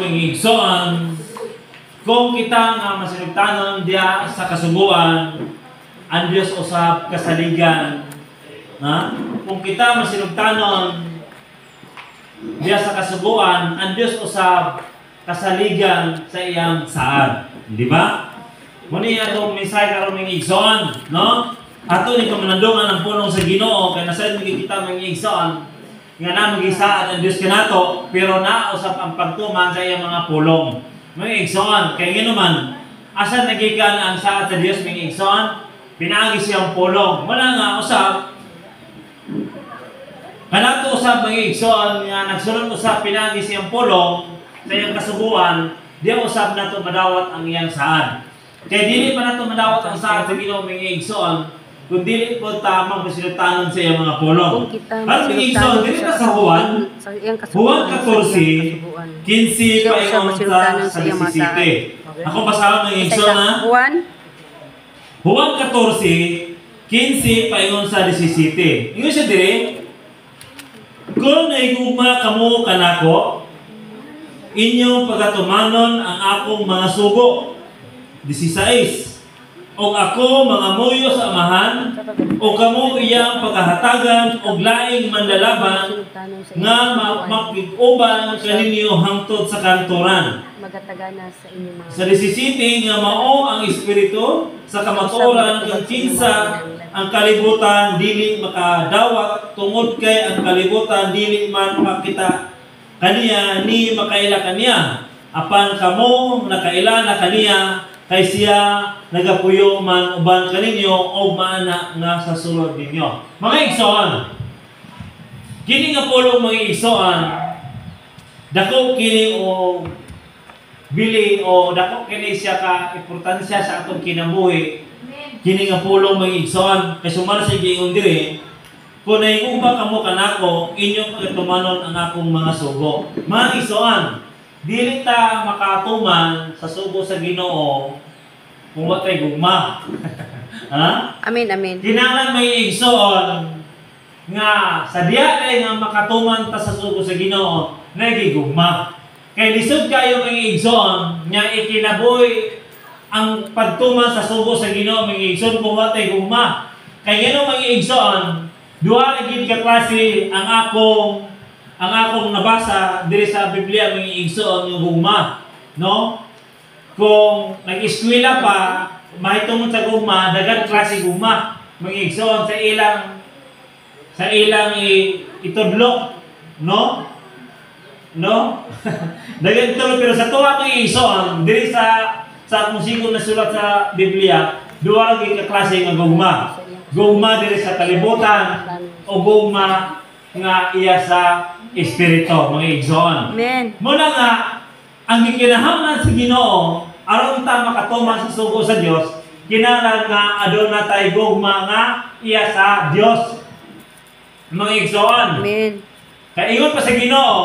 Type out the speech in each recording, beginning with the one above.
mga igsoon, kung kita nga masinugtanon diya sa kasubuan, ang Dios usab kasaligan. Ha? Kung kita masinugtanon diya sa kasubuan, ang Dios usab kasaligan sa iyang saad. Di ba? Muni atong misay karon mga igsoon, no? Ato ni kamanandungan ang punong sa Ginoo kay nasayod kita mga igsoon nga na mag-isaad ang Diyos kanato, pero nausap ang pagtuman sa iyang mga pulong. Mga igsoon, kaya nga naman, asa nagikan ang saad sa Diyos, mga igsoon, pinagi siyang pulong. Wala nga, usap. Kanato usap, mga igsoon, nga nagsulong usap, pinagi siyang pulong sa iyang kasubuan, diya usap na ito madawat ang iyang saad. Kaya dili pa na ito madawat ang saad sa Ginoo, mga igsoon, kung dili po tamang pasilutanon sa iyang mga pulong. At mga igsoon, dili na sa Juan 14, 15 pa iyong sa 17. Ako basahan mga igsoon na. Juan 14, 15 pa iyong sa 17. Ingon siya dire, kung naigugma kamo kanako, inyong pagatumanon ang akong mga sugo. 16. O ako mga muyo sa amahan, o kamo iyang pagkahatagan, o laing manlalaban, nga makig-uban kaninyo hangtod sa kantoran. Magatagana sa inyo mga. Sa 17, nga mao ang espiritu, sa kamatuoran ng kinsa, ang kalibutan dili makadawat, tungod kay ang kalibutan dili man makita kaniya, ni makaila kaniya. Apan kamo nakaila na kaniya, kay siya nagapuyo man uban kaninyo o maana nga sa sulod ninyo. Mga igsoon, kini nga pulong mga igsoon, dako kini o bili o dako kini siya ka importansya sa atong kinabuhi. Kini nga pulong mga igsoon, kay sumara sa giingon diri, kung naigugma kamo kanako, inyong pagatumanon ang akong mga sugo. Mga igsoon, dili ta makatuman sa sugo sa Ginoo kung wa tay gugma. Ha? Amen, amen. Kinahanglan may igsoon nga sa diya kay nga makatuman ta sa sugo sa Ginoo nagigugma. Kay lisod kayo mga igsoon nga ikinabuhi ang pagtuman sa sugo sa Ginoo mga igsoon kung wa tay gugma. Kay ngano mga igsoon, duha ra gid ka klase ang akong nabasa diri sa Biblia mga igsoon yung gugma, no? Kung nag-eskwela pa, mahitungod sa gugma, daghang klase gugma, mga igsoon sa ilang itudlo, no? No? Daghang itudlo, pero sa tuwa mga igsoon, diri sa akong sigong nasulat sa Biblia, duha ra gid ka klase nga gugma. Gugma diri sa kalibutan o gugma nga iya sa espiritu, mga igsoon. Amen. Muna nga, ang gikinahanglan sa Ginoo aron ta makatuman sa sugo sa Dios, kinahanglan nga aduna na tay gugma nga iya sa Dios. Mga igsoon. Amen. Kaya ingon pa sa Ginoo,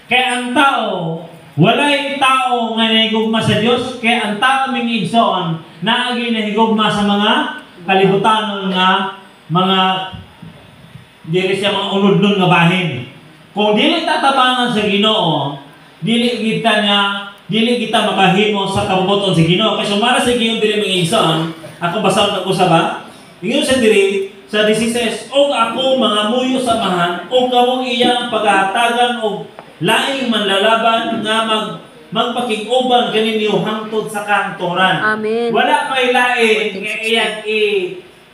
kaya ang tao, walay tao nga nahigugma sa Dios, kaya ang tao mga igsoon naagi nahigugma sa mga kalibutanon nga mga dili siya mga unod-unod nga bahin. Kung dili tatabangan sa Ginoo, dili kita makahimo sa kabubuton sa Ginoo. Kay sumara sa Ginoo dili mga igsoon, ako basaw na usa ba? Ingon sa diri sa 16, og ako mga muyo sa amahan, og kamo iyang paghahatagan og laing manlalaban nga magpakig-uban kaninyo hangtod sa kantoran. Amen. Wala may laing nga iyang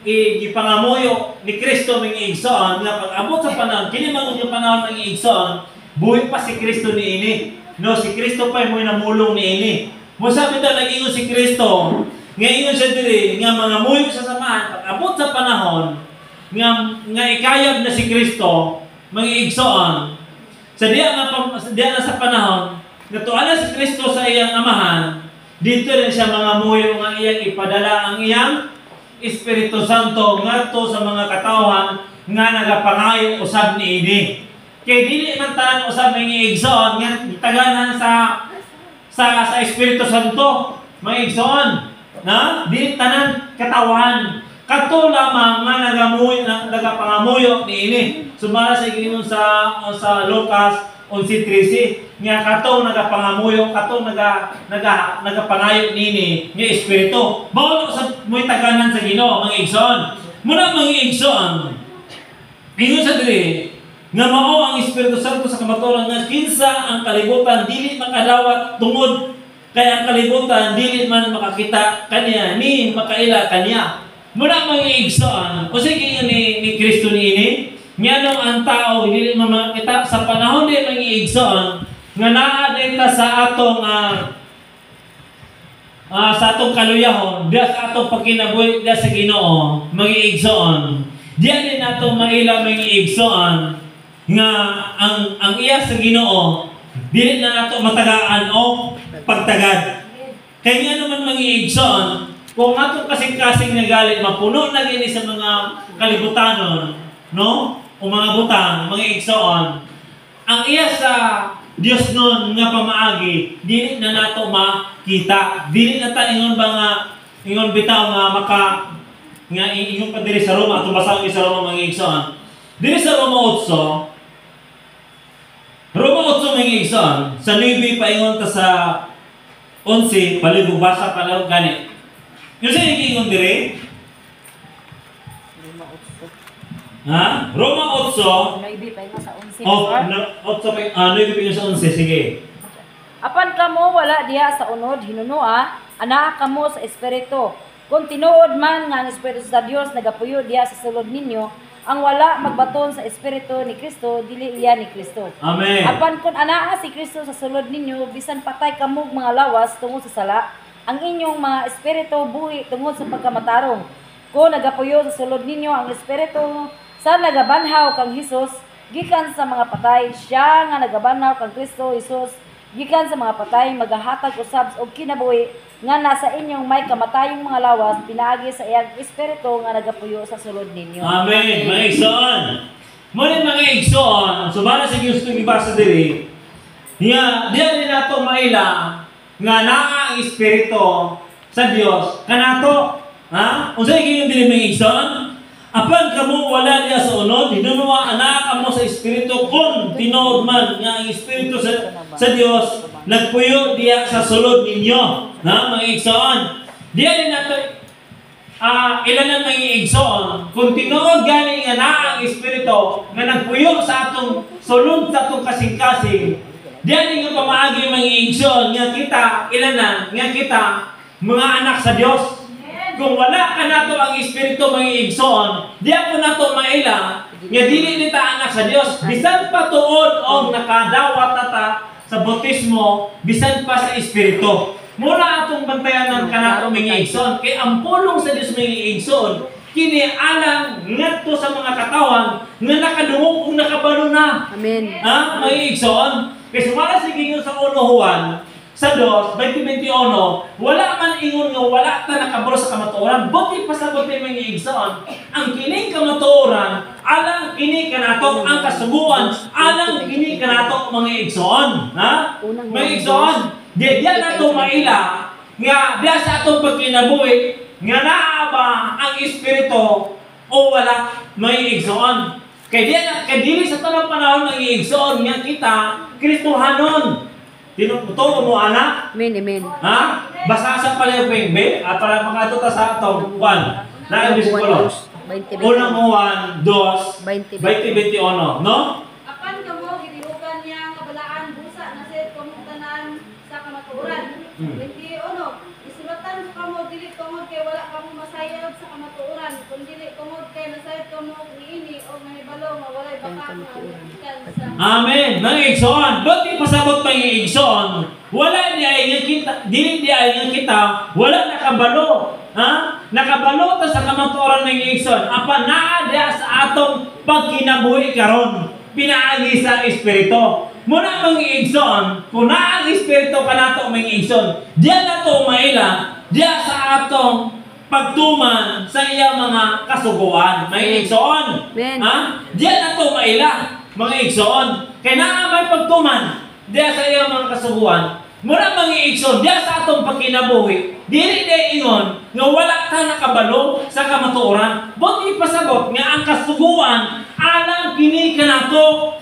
ipangamuyo ni Kristo mga igsoon nga pag-abot sa panahon, kini man yung panahon ng igsoon, buhi pa si Kristo niini. No, si Kristo pa mo namulong niini. Mo sabi daw nag-ingon si Kristo, nga ingon siya diri nga mga muyo sa samahan, pag-abot sa panahon nga ikayab na si Kristo, mga igsoon, sa diya na sa panahon nga tuala si Kristo sa iyang amahan, dito rin siya mga muyo nga iyang ipadala ang iyang Espiritu Santo ngadto sa mga katawhan nga nagapangayo usab niini. Kay dili man tanan usab mga igsoon nga taganan sa Espiritu Santo, mga igsoon, na dili tanan katawhan. Kadto lamang nga nagapangamuyo niini. Sumala sa Ginoo sa Lucas 11:13 nga katong nagapangamuyo, katong nagapangayo nini nga espiritu. Mao sa mo'y taganan sa Ginoo mga igsoon. Muna mga igsoon. Ingon sa diri nga mao ang Espiritu Santo sa kamatuoran nga kinsa ang kalibutan dili makadawat tungod kay ang kalibutan dili man makakita kaniya ni makaila kaniya. Muna mga igsoon, o sige ni Kristo niini, nganong ang tao dili man makakita sa panahon di mga igsoon nga naa dita sa atong sa atong kaluyahon, diya sa atong pagkinabuhi diya sa Ginoo, mga igsoon. Diya din nato maila mga igsoon nga ang iya sa Ginoo dili na nato matagaan o pagtagad. Kaya nga naman mga igsoon, kung atong kasing-kasing nga galit mapuno na gini sa mga kalibutanon, no? O mga butang, mga igsoon, ang iya sa Dios nun nga pamaagi, dili na nato makita. Dili na ta ingon ba nga ingon bitaw nga nga ingon pa diri sa Roma, atong basahin sa Roma mga igsoon. Diri sa Roma 8 mga igsoon, sa 9 paingon ta sa 11 palibog basa pa lang gani. Yung sa ingon diri? Ha? Roma 8 9 paingon sa 11. Oh, 9 paingon sa 11, sige. Apan kamo wala diha sa unod hinunua, ana kamo sa espiritu. Kung tinuod man nga ang espiritu sa Dios nagapuyo diha sa sulod ninyo, ang wala magbaton sa espiritu ni Kristo dili iya ni Kristo. Amen. Apan kun anaa si Kristo sa sulod ninyo, bisan patay kamo mga lawas tungod sa sala, ang inyong mga espiritu buhi tungod sa pagkamatarong. Kung nagapuyo sa sulod ninyo ang espiritu sa nagabanhaw kang Hesus gikan sa mga patay, siya nga nagabanhaw kang Kristo Jesus gikan sa mga patay, magahatag usab og kinabuhi nga nasa inyong may kamatayong mga lawas pinaagi sa iyang espiritu nga nagapuyo sa sulod ninyo. Amen. Mga igsoon. Muna mga igsoon, subana sa Diyos kong ibasa diri, diya din nato maila nga naa ang espiritu sa Dios kanato. Ha? Unsay gyud dili mga igsoon? Apan kamo wala diya sa unod, hinunuwa anak kamo sa espiritu kung tinuod man nga ang espiritu sa Dios nagpuyo diya sa sulod ninyo. Na mga igsoon. Diya din nato ilan ang mga igsoon kung tinuod gani nga naa ang espiritu nga nagpuyo sa atong sulod sa atong kasing-kasing. Diya din nga pamaagi mga igsoon nga kita ilan nga kita mga anak sa Dios. Kung wala ka nato ang espiritu mga igsoon, diya po nato maila nga dili nita anak sa Dios. Bisan pa tuod og nakadawat nata sa bautismo, bisan pa sa espiritu. Muna atong bantayanan kanato mga igsoon, kay ang pulong sa Dios mga igsoon kini alang ngadto sa mga katawan nga nakadungog ug nakabalo na. Amen. Ha, mga igsoon, kay sumala sige sa 1 Juan sa 2:21, wala man ingon nga wala ta nakabalo sa kamatuoran, buti pasabot ni mga igsoon, ang kining kamatuoran alang kini kanato ang kasuguan, alang kini kanato mga igsoon, ha? Mga igsoon, di nato maila nga diya sa atong pagkinabuhi nga naa ba ang espiritu o wala mga igsoon. Kay dili sa tanang panahon mga igsoon nga kita Kristohanon. Tinututo mo anak? Amen, amen. Ha? Basa sa palibig, para makatuta sa atong Juan. Na ang bisikulo. Unang Juan 2:21, no? Apan kamo gitihugan niya kabalaan busa na sa kamutanan sa kamatuoran. 21. Isulatan sa kamo dili tungod kay wala kamo masayod sa kamatuoran, kun dili tungod kay nasayod kamo niini o mahibalo nga walay baka sa Amen. Mga igsoon, buti pasabot mga igsoon, wala diay nga kita, dili diay nga kita, wala nakabalo. Ha? Nakabalo ta sa kamatuoran mga igsoon. Apa naa diya sa atong pagkinabuhi karon, pinaagi sa espiritu. Muna mga igsoon, kung naa ang espiritu kanato mga igsoon, diya nato maila, diya sa atong pagtuman sa iyang mga kasuguan. Mga igsoon. Ha? Diya nato maila. Mga igsoon, kaya naa may pagtuman diya sa iyang mga kasuguan. Muna mga igsoon, diya sa atong pagkinabuhi, dili na ingon nga wala ta nakabalo sa kamatuoran. Buti pasabot nga ang kasuguan alang kini kanato.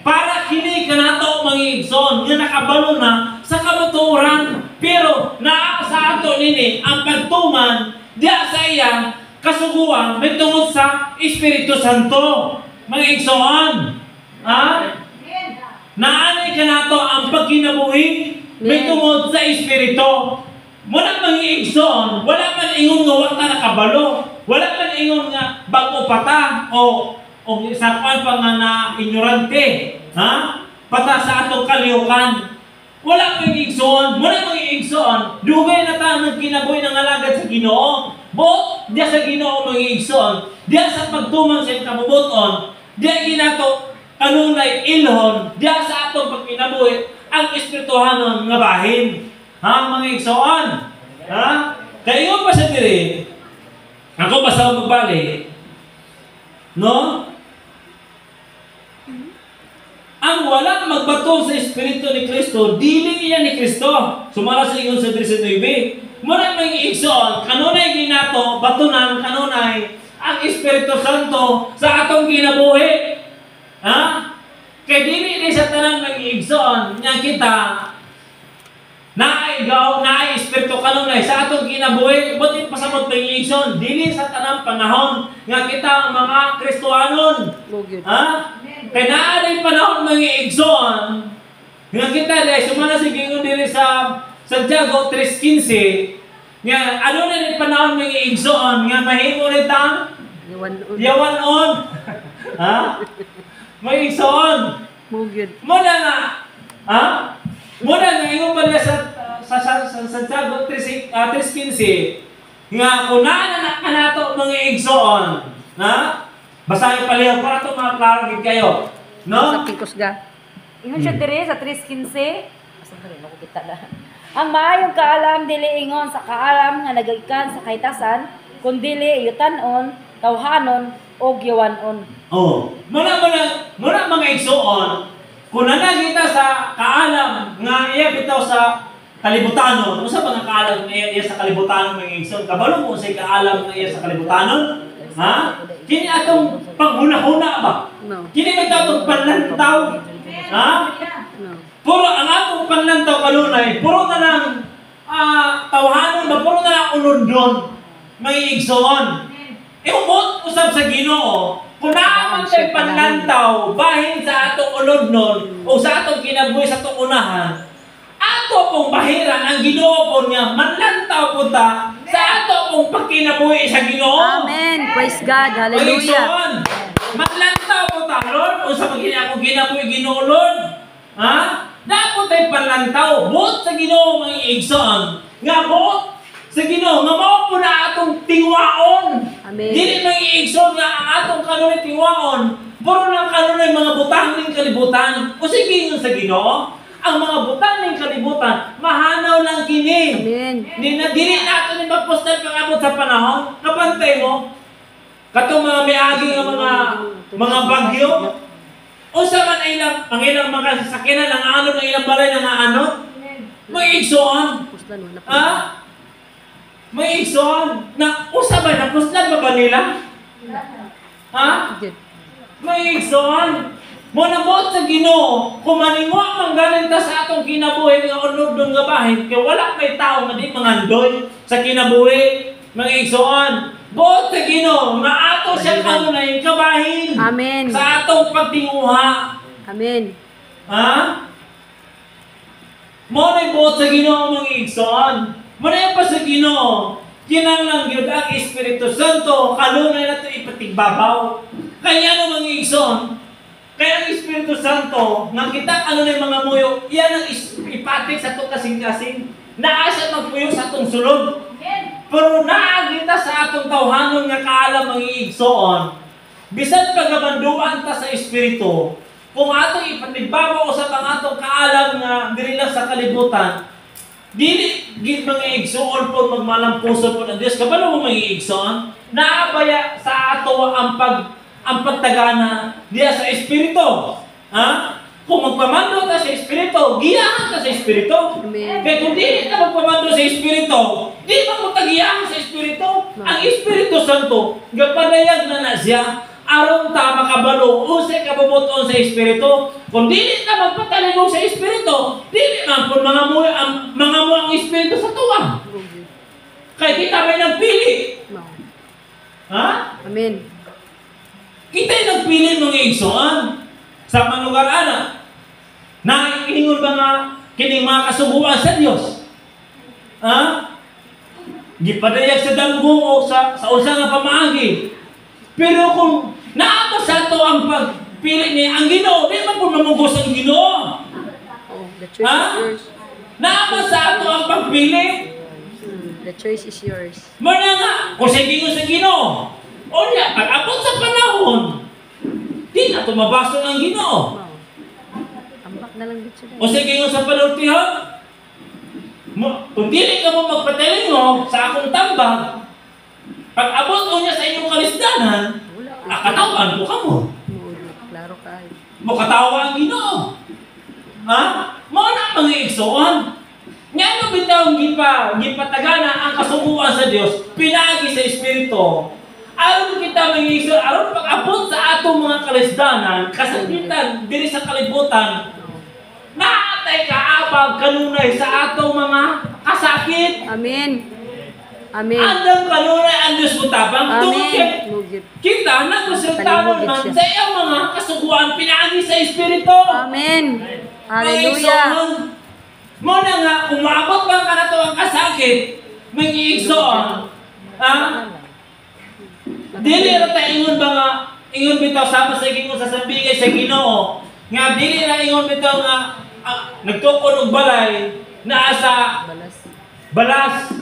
para kini kanato mga igsoon nga nakabalo na sa kamatuoran, pero naa sa ato nini ang pagtuman diya sa iya kasuguan may tungod sa Espiritu Santo mga igsoon. Naanay kanato ang pagkinabuhi may tungod sa Espiritu. Muna mga igsoon, wala man ingon nga wala nakabalo, wala man ingon nga bago pata o sa pa nga na ignorante, pata sa atong kalihukan. Wala mga igsoon, muna mga igsoon, dugay na tayo nagkinabuhi ng alagad sa Ginoo. But diya sa Ginoo mga igsoon, diya sa pagtuman sa kabubuton, diya ginato kanunay ilhon, diya sa atong pagkinabuhi ang espirituhanon nga bahin. Mga igsoon, kayo pa sa diri, ako basta magbalik, no? Ang wala magbato sa Espiritu ni Kristo, dili iya ni Kristo. Sumala sa ingon sa 13:9. Muna mga igsoon, kanunay ginato, batunan, kanunay, ang Espiritu Santo sa atong kinabuhi. Kaya dili ni sa tanang mga igsoon, niya kita, naaigaw, Espiritu kanunay sa atong kinabuhi. Buti pasamot mga igsoon, dili sa tanang panahon, nga kita mga Kristohanon. Kaya naaring panahon mga igsoon, nga kita dahil sumana si Gingon dili sa Santiago 3:15, nga ano na ni panahon mga igsoon, nga mahimo rin tang yawanon. Mga igsoon, muna nga, muna nga, ingon pa niya sa Santiago 3:15, nga kung naanak ka nato mga igsoon, basahin palihan para ito mga klaro kayo. No? Sa Pikusga. Ingon siya diri sa 3:15. Asa rin ako kita na. Ang maayong kaalam dili ingon sa kaalam nga nagagikan sa kahitasan, kun dili yutanon, tawhanon o giwanon. Muna mga igsoon, kung nanagita sa kaalam nga iya bitaw sa kalibutanon, usa ba nga kaalam nga iya sa kalibutanon mga igsoon? Kabalo mo sa kaalam nga iya sa kalibutanon? Kini atong paghuna-huna ba? No. Kini may atong panlantaw? No. Puro ang atong panlantaw kanunay, puro na lang tawhanon ba, puro na lang ulundon, mga igsoon. Iumot usab sa Ginoo, kung naaman tayo panlantaw, bahin sa atong ulundon, o sa atong kinabuhi sa atong unahan, ato pong bahiran ang Ginoo po niya, manlantaw po ta sa ato pong pagkinabuhi sa Ginoo. Amen. Praise God. Hallelujah. Manlantaw po ta, Lord, o sa akong kinabuhi Ginoo, Lord. Dapat tayo panlantaw, buot sa Ginoo mga igsoon. Nga buot sa Ginoo, nga mao po na atong tingwaon. Amen. Dili mga igsoon nga ang atong kanunay tingwaon, puro lang kanunay mga butang ng kalibutan. O sige yun sa Ginoo, ang mga butang ng kalibutan, mahanaw lang kini. Amen. Dili nato ni magpostal pag-abot sa panahon. Kapantay mo, katong mga miagi ng mga bagyo, o sa man ang ilang mga sakinan, ang ano ng ilang balay ng ano, may igsoon. May igsoon, na usa ba, napuslan ba nila? May igsoon. Muna mo sa Ginoo, kung maningwa manggaling ta sa atong kinabuhi nga unod nga bahin, kaya wala may tao nga di mangandoy sa kinabuhi, mga igsoon. Buot sa Ginoo, nga ato siya kanunay kabahin. Amen. Sa atong pagtinguha. Amen. Muna buot sa Ginoo, mga igsoon. Muna pa sa Ginoo, kinanglang yun ang Espiritu Santo, kanunay nato ipatigbabaw. Kaya ano mga igsoon, kaya ang Espiritu Santo, nga kita ano na mga muyo, yan ang ipatik sa itong kasing-kasing. Naasa magpuyo sa itong sulod. Pero naagita sa atong tawhanon nga kaalam ang iigsoon. Bisan pagabanduan ta sa Espiritu, kung atong ipatigbabaw sa atong kaalam nga diri lang sa kalibutan, dili gid mga igsoon po magmalampuson po ng Dios. Kabalo mo mga igsoon, naabaya sa ato ang pagtagana diya sa Espiritu. Kung magpamando ka sa Espiritu, giyahan ka sa Espiritu. Kaya kung di ka magpamando sa Espiritu, di ba mo tagiyahan sa Espiritu? Ang Espiritu Santo, gapadayag na siya aron ta makabalo unsay kabubuton sa espiritu. Kung dili ta magpatalingon sa espiritu, dili man pud mga mo ang espiritu sa tuwa. Kay kita may nagpili. Ha? Amen. Kita nagpili mga igsoon sa manugar ana. Naiingon ba nga kining mga kasuguan sa Dios? Ha? Gipadayag sa damgo o sa usa nga pamaagi. Pero kung naabot sa ato ang pagpili ni ang Ginoo, di man po mamugos ang Ginoo. Oh, the choice Ha? is yours. Naabot sa ato ang pagpili. The choice is yours. Muna nga, kung sa Ginoo sa Ginoo. O niya, pag-abot sa panahon, di na tumabaso ng Ginoo. Wow. Ambak na lang dito O sa Ginoo sa panultihan, kung dili ka mo magpatalingo sa akong tambag, pag-abot ko niya sa inyong kalisdanan, akatawan ko ka mo. Klaro ka. Mukatawa ang Ginoo. Ha? Mao na mga igsoon. Nga no bitaw gipatagana ang kasuguan sa Dios, pinaagi sa espiritu. Aron kita mga igsoon, aron pag-abot sa atong mga kalisdanan, kasakitan diri sa kalibutan, naatay kaabag kanunay sa atong mga kasakit. Amen. Amen. Andang kanunay ang Diyos mo tabang. Amen. Mugit. Kita nagkonsultahan man sa iyang mga kasuguan pinaagi sa espiritu. Amen. Hallelujah. Muna nga, kung maabot bang ka na to ang kasakit, may iigsoon, dili na tayo ingon ba nga, ingon bitaw sama sa gingon sa sambingay sa Ginoo, nga dili na ingon bitaw nga, nagtukon og balay, naa sa balas,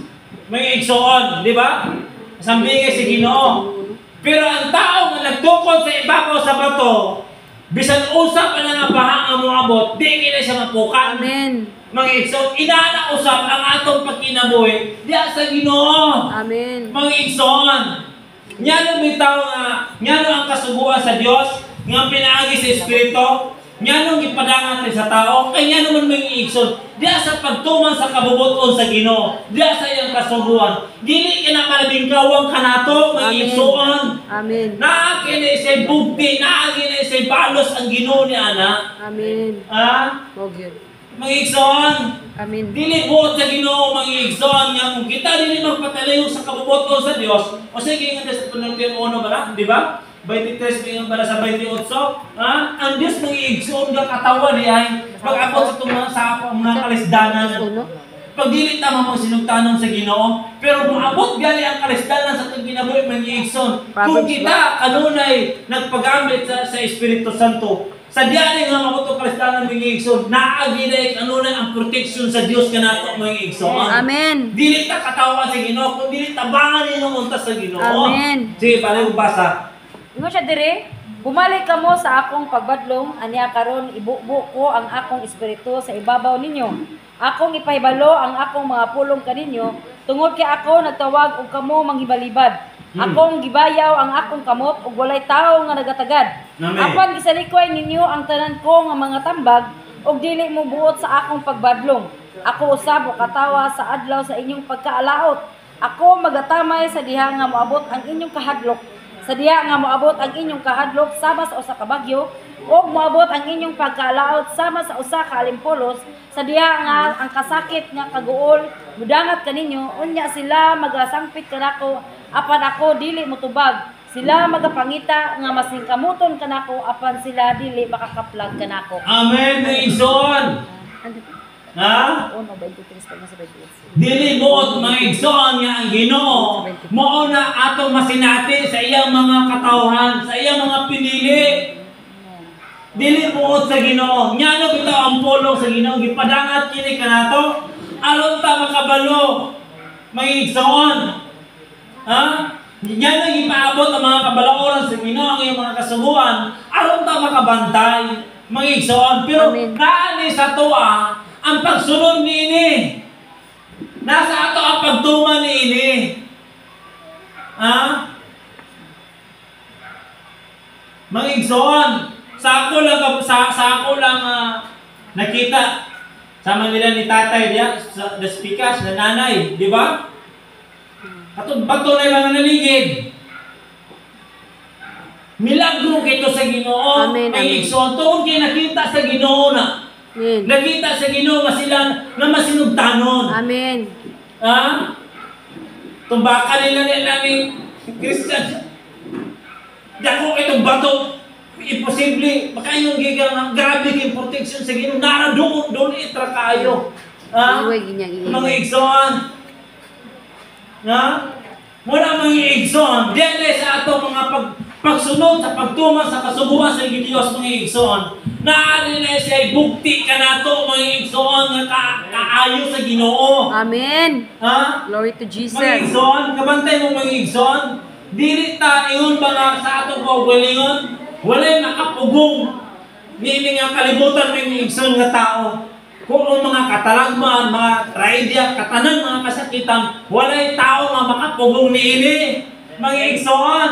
may igsoon, di ba? Sambingay sa Ginoo. Pero ang tao nga nagtukon sa ibabaw sa bato, bisan usap na nga baha nga moabot, di kina siya mapukan. Amen. Mga igsoon, inaana usap ang atong pagkinabuhi diya sa Ginoo. Amen. Mga igsoon, nyano bitaw nga, nyano ang kasuguan sa Dios nga pinaagi sa espiritu, nyano gipadangan sa tao, kay nyano man mga igsoon, diya sa pagtuman sa kabubuton sa Ginoo, diya sa iyang kasuguan. Dili kina malabingkawang kanato mga Amen. igsoon. Amen. Naagi na isa'y bugti, naagi na isa'y balos ang Ginoo ni ana. Amen. Mugit. Mga igsoon, Amen. dili buot sa Ginoo mga igsoon nga kung kita dili magpatalayo sa kabubuton sa Dios. O sige nga sa panultihan uno ba, di ba? 23 pingan para sa 28. Ang Dios mga igsoon nga katawan di ay pag-abot sa itong mga kalisdanan. Pag dili tama mga sinugtanon sa Ginoo, pero maabot gali ang kalisdanan sa itong ginabuhi mga igsoon. Kung kita kanunay nagpagamit sa Espiritu Santo, sa diyan nga mabuto kalisdanan mga igsoon, naagi na kanunay ang protection sa Dios kanato mga igsoon. Amen. Dili ta katawa sa Ginoo, kung dili tabangan ninyo unta sa Ginoo. Amen. Sige, paano basa? Ingon siya dire, bumalik kamo sa akong pagbadlong, aniya karon ibubo ko ang akong espiritu sa ibabaw ninyo. Akong ipahibalo ang akong mga pulong kaninyo, tungod kay ako nagtawag og kamo manghibalibad. Akong gibayaw ang akong kamot ug walay tawo nga nagatagad. Amen. Apan gisalikoy ninyo ang tanan ko nga mga tambag ug dili mo buot sa akong pagbadlong. Ako usab o katawa sa adlaw sa inyong pagkaalaot. Ako magatamay sa diha nga moabot ang inyong kahadlok. Sa diha nga moabot ang inyong kahadlok sama sa usa ka bagyo ug moabot ang inyong pagkaalaot sama sa usa ka alimpulos. Sa diha nga ang kasakit nga kaguol mudangat kaninyo unya sila magasangpit kanako apan ako dili motubag. Sila magapangita nga masingkamuton kanako apan sila dili makakaplag kanako. Amen, mga igsoon. Ha? Uno, 23 pa na sa 28. Dili buot mga igsoon nga ang Ginoo mao na atong masinati sa iyang mga katawhan, sa iyang mga pinili. Dili buot sa Ginoo. Nyano bitaw ang pulong sa Ginoo gipadangat kini kanato aron ta makabalo mga igsoon. Ha? Nyano gipaabot ang mga kabalaoran sa Ginoo ang iyang mga kasuguan aron ta makabantay mga igsoon. Pero naani sa tuwa ang pagsunod niini. Nasa ato ang pagtuman niini. Ha? Mga igsoon, sa ako lang nakita sama nila ni tatay diya sa despikas na nanay, di ba? Atong bato na lang naligid. Milagro kito sa Ginoo. Amen, Mga amen. igsoon, tungod kay nakita sa Ginoo na. Amen. Nakita sa Ginoo nga sila na masinugtanon. Amen. Ha? Tumbakan nila ni Christian. Dako itong bato. Imposible. Baka yung gigang grabe kay protection sa Ginoo. Nara doon itra kayo. Ha? Iway, ginyang Mga iway. igsoon. Ha? Muna mga igsoon. Dili sa ato mga pagsunod sa pagtuman sa kasubuan sa Diyos mga igsoon. Naari na siya bukti ka na to mga igsoon nga kaayo sa Ginoo. Amen. Ha? Glory to Mga Jesus. igsoon, kabantay mo mga igsoon. Dili ta ingon ba nga sa atong kaugalingon, walay makapugong niini nga kalibutan mga igsoon nga tao. Kung ang mga katalagman, mga traidya, katanan mga kasakitan, walay tao nga makapugong niini. Mga igsoon,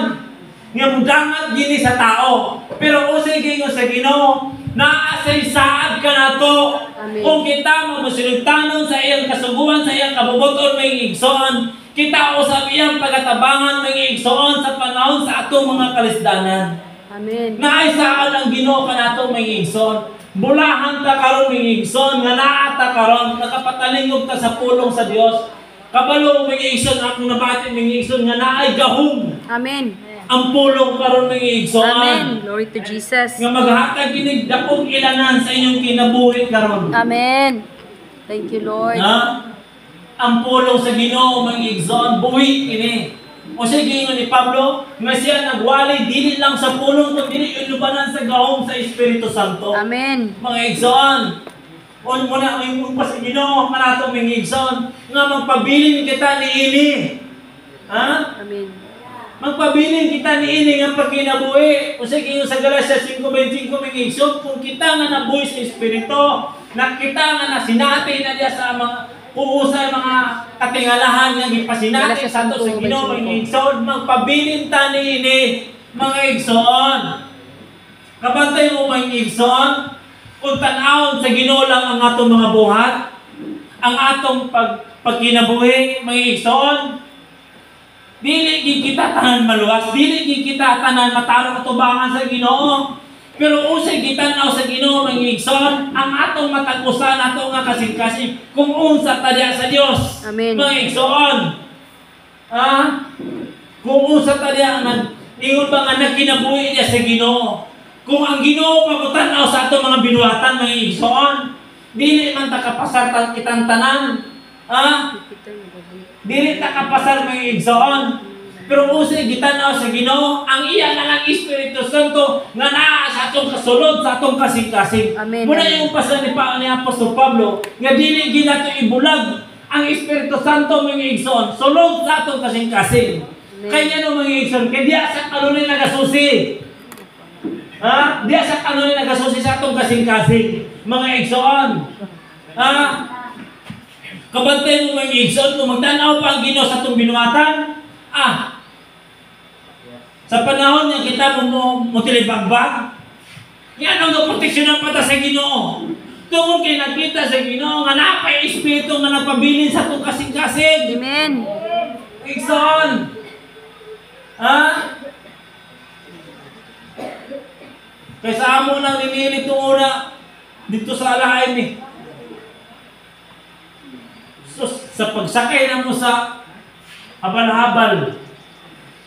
nga mudangat gini sa tao. Pero usay gingon sa Ginoo, naasay saad ka na to. Amen. Kung kita mo masinugtanon sa iyang kasuguan, sa iyang kabubuton, mga igsoon, kita usab iyang pagatabangan, mga igsoon, sa panahon sa atong mga kalisdanan. Amen. Naay saad ang Ginoo kanato, mga igsoon. Bulahan ta karon, mga igsoon, nga naa ta karon, nakapatalingog ta sa pulong sa Dios. Kabalo, mga igsoon, akong nabati, mga igsoon, nga naay gahom Amen. ang pulong karon, mga igsoon. Amen. Glory to Jesus. Nga maghatag kinig dakong ilanan sa inyong kinabuhi karon. Amen. Thank you, Lord. Na ang pulong sa Ginoo mga igsoon buhi ini. O siya gingon ni Pablo nga siya nagwalay dili lang sa pulong kundi inubanan sa gahom sa Espiritu Santo. Amen. Mga igsoon. On muna ang pa sa Ginoo kanato mga igsoon nga magpabilin kita niini. Ha? Amen. Magpabilin kita niini nga pagkinabuhi. O siya gingon sa Galacia 5:25 mga igsoon kung kita nga nabuhi sa Espiritu, nakita nga nasinati na diya sa mga uusay mga katingalahan nga gipasinati sa ato sa Ginoo mga igsoon, magpabilin ta niini mga igsoon. Kabantay mo mga igsoon, kung tan-awon sa Ginoo lang ang atong mga buhat, ang atong pagkinabuhi mga igsoon, dili gid kita tanan maluwas, dili gid kita tanan matarong atubangan sa Ginoo. Pero usay gitan-aw sa Ginoo mga igsoon, ang atong matag-usan ato nga kasing-kasing kung unsa ta diha sa Dios. Amen. Mga igsoon. Kung unsa ta diha ingon ba nga nagkinabuhi diha sa Ginoo. Kung ang Ginoo pagutan-aw sa ato mga binuhatan mga igsoon, dili man ta kapasar kitang tanan. Dili ta kapasar mga igsoon. Pero usay gitan-aw sa Ginoo ang iya nga ang Espiritu Santo nga naa sa atong kasulod sa atong kasing-kasing. Amen. Muna yung pasan ni Apostol Pablo nga dili gid nato ibulag ang Espiritu Santo mga igsoon sulod sa atong kasing-kasing. Kaya no mga igsoon kay diya sa kanunay nagasusi. Diya sa kanunay nagasusi sa atong kasing-kasing mga igsoon. Kabantay mo mga igsoon kung magtan-aw pa ang Ginoo sa atong binuhatan. Sa panahon nga kita mo tilibagbag, yan ang proteksyonan pa ta sa Ginoo. Tungod kay nakita sa Ginoo nga napay espiritu nga nagpabilin sa atong kasing-kasing. Amen. Igsoon. Kaysa amo nang ninilit itong una dito sa alahain ni. So, sa pagsakay na mo sa habal-habal,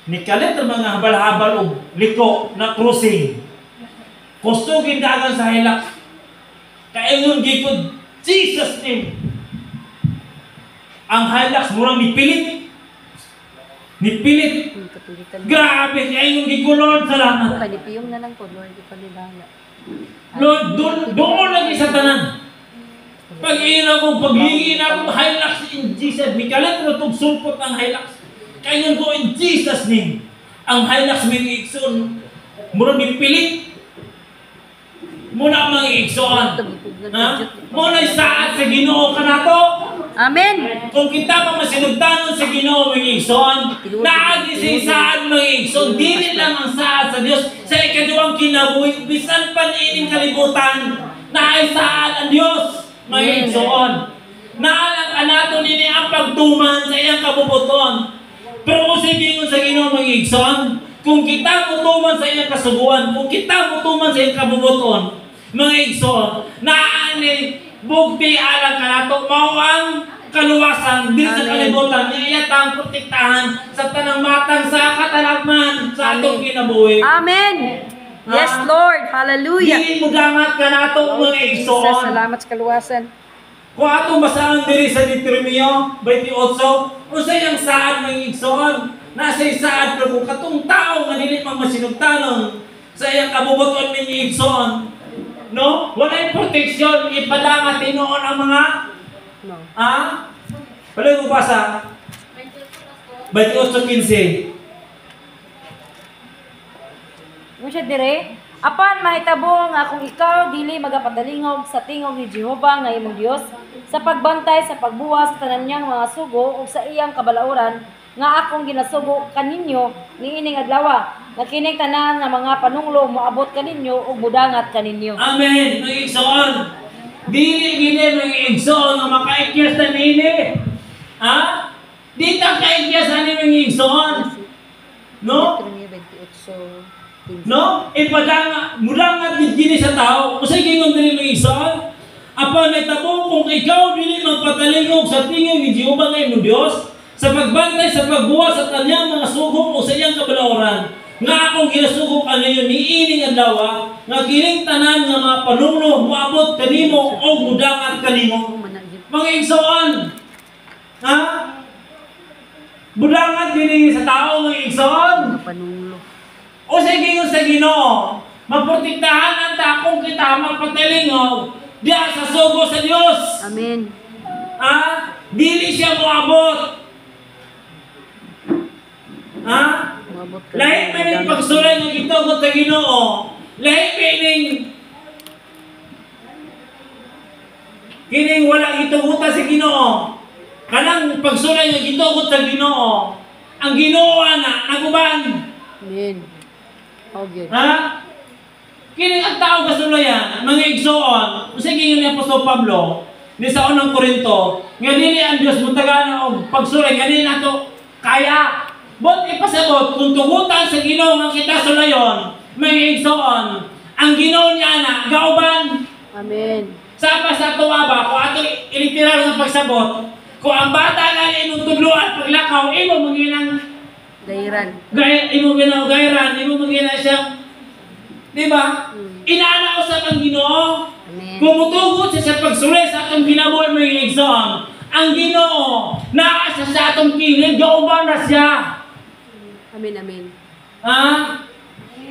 nikalit ang mga habal-habal o liko na cruising. Kustugin dagan sa hilak. Kaingon gikod, Jesus name. Ang Hilux murang nipilit. Nipilit. Kapilitan. Grabe, kaingon gikod, Lord, salamat. Kanipiyong na lang po, Lord. Di pa nila. Lord, doon lagi sa tanan. Pag-ina ko, paghingi na akong Hilux in Jesus. Nikalit na itong sulpot ng Hilux. Kaingon ko in Jesus name. Ang Hilux may ikson. Murang nipilit. Muna mga igsoon. Muna saat sa Ginoo ka na to. Amen. Kung kita pa masinugtanon sa Ginoo mga igsoon, naagi sa isaad mga igsoon, dili lang ang saat sa Dios sa ikaduhang kinabuhi, bisan pa niining kalibutan, naay saat ang Dios mga igsoon. Naalang anato nini ang pagtuman sa iyang kabubuton. Pero kung sa Ginoo mga igsoon, kung kita mutuman sa iyang kasuguan, kung kita mutuman sa iyang kabubuton, mga igsoon, naani bugti alang kanato mao ang kaluwasan din sa Amen. kalibutan niya iyatang protektahan sa tanang matang sa katalagman sa atong Amen. kinabuhi. Amen. Yes, Lord. Hallelujah. Dili mo gamat kanato mga Jesus, igsoon. salamat sa kaluwasan. Kung atong basahan diri sa Deuteronomio 28, unsay ang saad mga igsoon? Nasa isaad pero kung katong tao nga dili man masinugtanon sa iyang kabubuton mga igsoon, no? Walay proteksyon ipadanga tinuon ang mga No. Pwede mo basa? 28:15. Mo siya dire, apan mahitabo nga kung ikaw dili magapadalingog sa tingog ni Jehova nga imong Dios sa pagbantay sa pagbuwas sa tanan niyang mga sugo ug sa iyang kabalauran nga akong ginasugo kaninyo niining adlaw nga kining tanan nga mga panunglo moabot kaninyo ug mudangat kaninyo. Amen. Mga igsoon. Dili mga igsoon nga makaikyas na nini. Di ta kaikyas ani mga igsoon. No? No? Ipadanga, mulangat gini sa tao. Usay gingon diri mga igsoon. Apan nahitabo kung ikaw dili magpatalingog sa tingog ni Jehova nga imong Dios sa pagbantay sa pagbuwas sa kanyang mga sugo o sa iyang kabalauran nga akong ginasugo kaniyo niining adlaw nga kining tanan nga mga panunglo moabot kanimo o mudangat kanimo. Mga igsoon, budangat dinhi sa tao mga igsoon. Panunglo. O sige sa Ginoo, maprotektahan ang takong kita magpatalingog diya sa sugo sa Dios. Amen. Dili siya moabot. Umabot ka Lahi pa rin pagsulay ng gitugot sa Ginoo. Lahi pa rin kining wala gitugutan sa Ginoo. Kanang pagsulay ng gitugot sa Ginoo. Ang Ginoo na naguban. Amen. Oh, good. Kining ang tao kasulayan, mga igsoon, sige yun ni Apostol Pablo, ni sa unang Korinto, nga dili ang Diyos mutagana og pagsulay, nga dili nato kaya. Bot ipasabot, kung tugutan sa Ginoo nga kita sulayon, mga igsoon, ang Ginoo niya na, gauban. Amen. Sapa sa tuwa ba, kung ato iliteral nga pagsabot, kung ang bata nga inong tudluan, paglakaw, imo manginang Dairan. imo gayran, imo manginang siyang, di ba? Inaanaw sa ang Ginoo. Amen. Kumutugot siya sa pagsulay sa atong ginabuhi mga igsoon. Ang Ginoo naa siya sa atong kilig, gauban na siya. Amen, amen.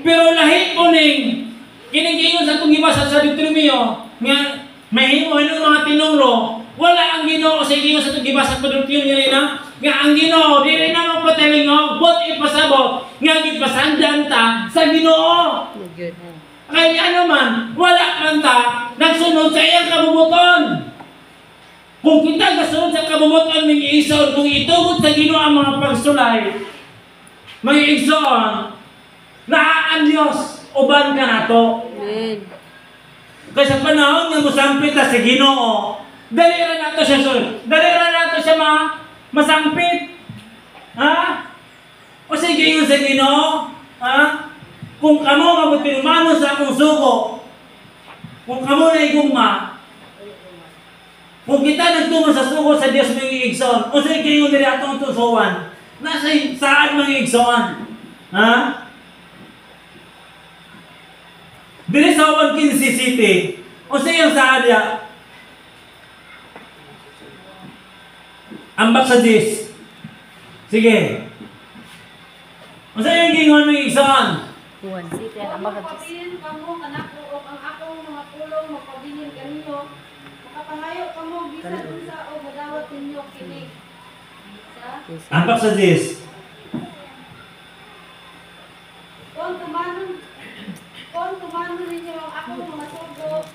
Pero lahi po ning kining sa atong gibasa sa Deuteronomio nga mahimo ng mga tinunglo, wala ang Ginoo sa ingon sa atong gibasa sa Deuteronomio nga ang Ginoo dili na magpatalingog, but ipasabot nga gipasandan ta sa Ginoo. Oh, good. Kaya ano man, wala kanta nagsunod sa iyang kabubuton. Kung kita gasunod sa kabubuton ng igsoon, kung itugot sa Ginoo ang mga pagsulay, mga igsoon, ang Diyos, uban ka na to. Amen. Kasi sa panahon nga musampit ta sa Ginoo, dalira na to siya, dalira na to siya masampit. O sige yun sa Ginoo, kung kamo mabutinumano sa akong suko, kung kamo na igugma, kung kita nagtungo sa suko sa Diyos mga igsoon, o sige yun dili atong tusuwan, nasa saan mga igsoon? Dili sa Watkins City, o sige yung saan ya? Ambak sa Diyos. Sige. O sige yung gingon mga igsoon? Tuwan. Sige, ang mga Magpabilin kamo kanako o ang akong mga pulong magpabilin kaninyo. Makapangayo kamo bisan unsa o madawat ninyo kini. Sa Ambak sa Diyos. Kung tumanon ninyo ang akong mga sugo,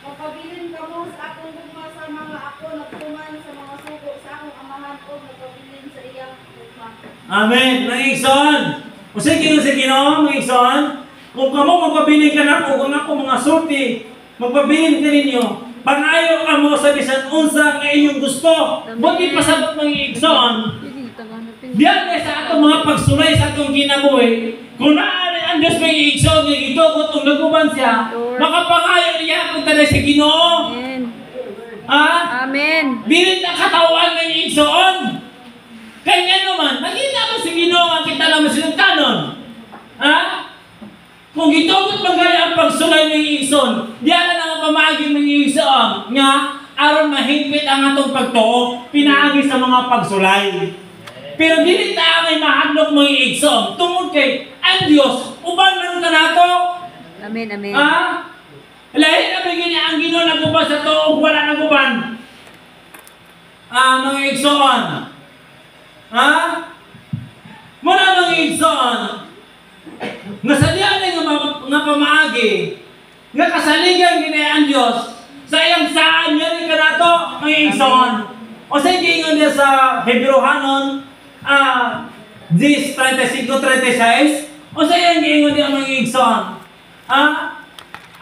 magpabilin kamo sa akong gugma sa mga ako nagtuman sa mga sugo sa akong amahan o magpabilin sa iyang gugma. Amen. Mga igsoon. O sige yun sa Ginoo, mga igsoon. Kung kamo magpabilin ka na kung ako mga sulti, magpabilin ka ninyo. Pangayo ka mo sa bisan unsa nga inyong gusto. Buti pasabot mga igsoon. Hindi, taganapin Diyan na sa atong mga pagsulay sa atong kinabuhi, kung naari ang Diyos may igsoon niya, ito kung naguban siya, makapangayo niya kung tayo sa Ginoo. Amen. Ha? Amen. Dili na katawan ng igsoon. Kaya naman, nakita mo si Ginoo ang kita naman silang kanon. Ha? Kung gitugot magaya ang pagsulay ng igsoon, diyan na lang ang pamagin ng igsoon nga aron mahigpit ang atong pagtuo, pinaagi sa mga pagsulay. Pero dili ta may mahadlok mga igsoon tungod kay ang Dios uban man ka nato. Amen. Amen. Ha? Lahi na bigyan niya ang Ginoo naguban sa tuo ug wala naguban. Mga igsoon. Ha? Muna mga igsoon. Nasadya nga pamaagi nga kasaligan gini ang Dios sa iyang saan niya rin ka nato mga igsoon. O sa ingon niya sa Hebrehanon 10:35-36 o sa iyang ingon niya mga igsoon.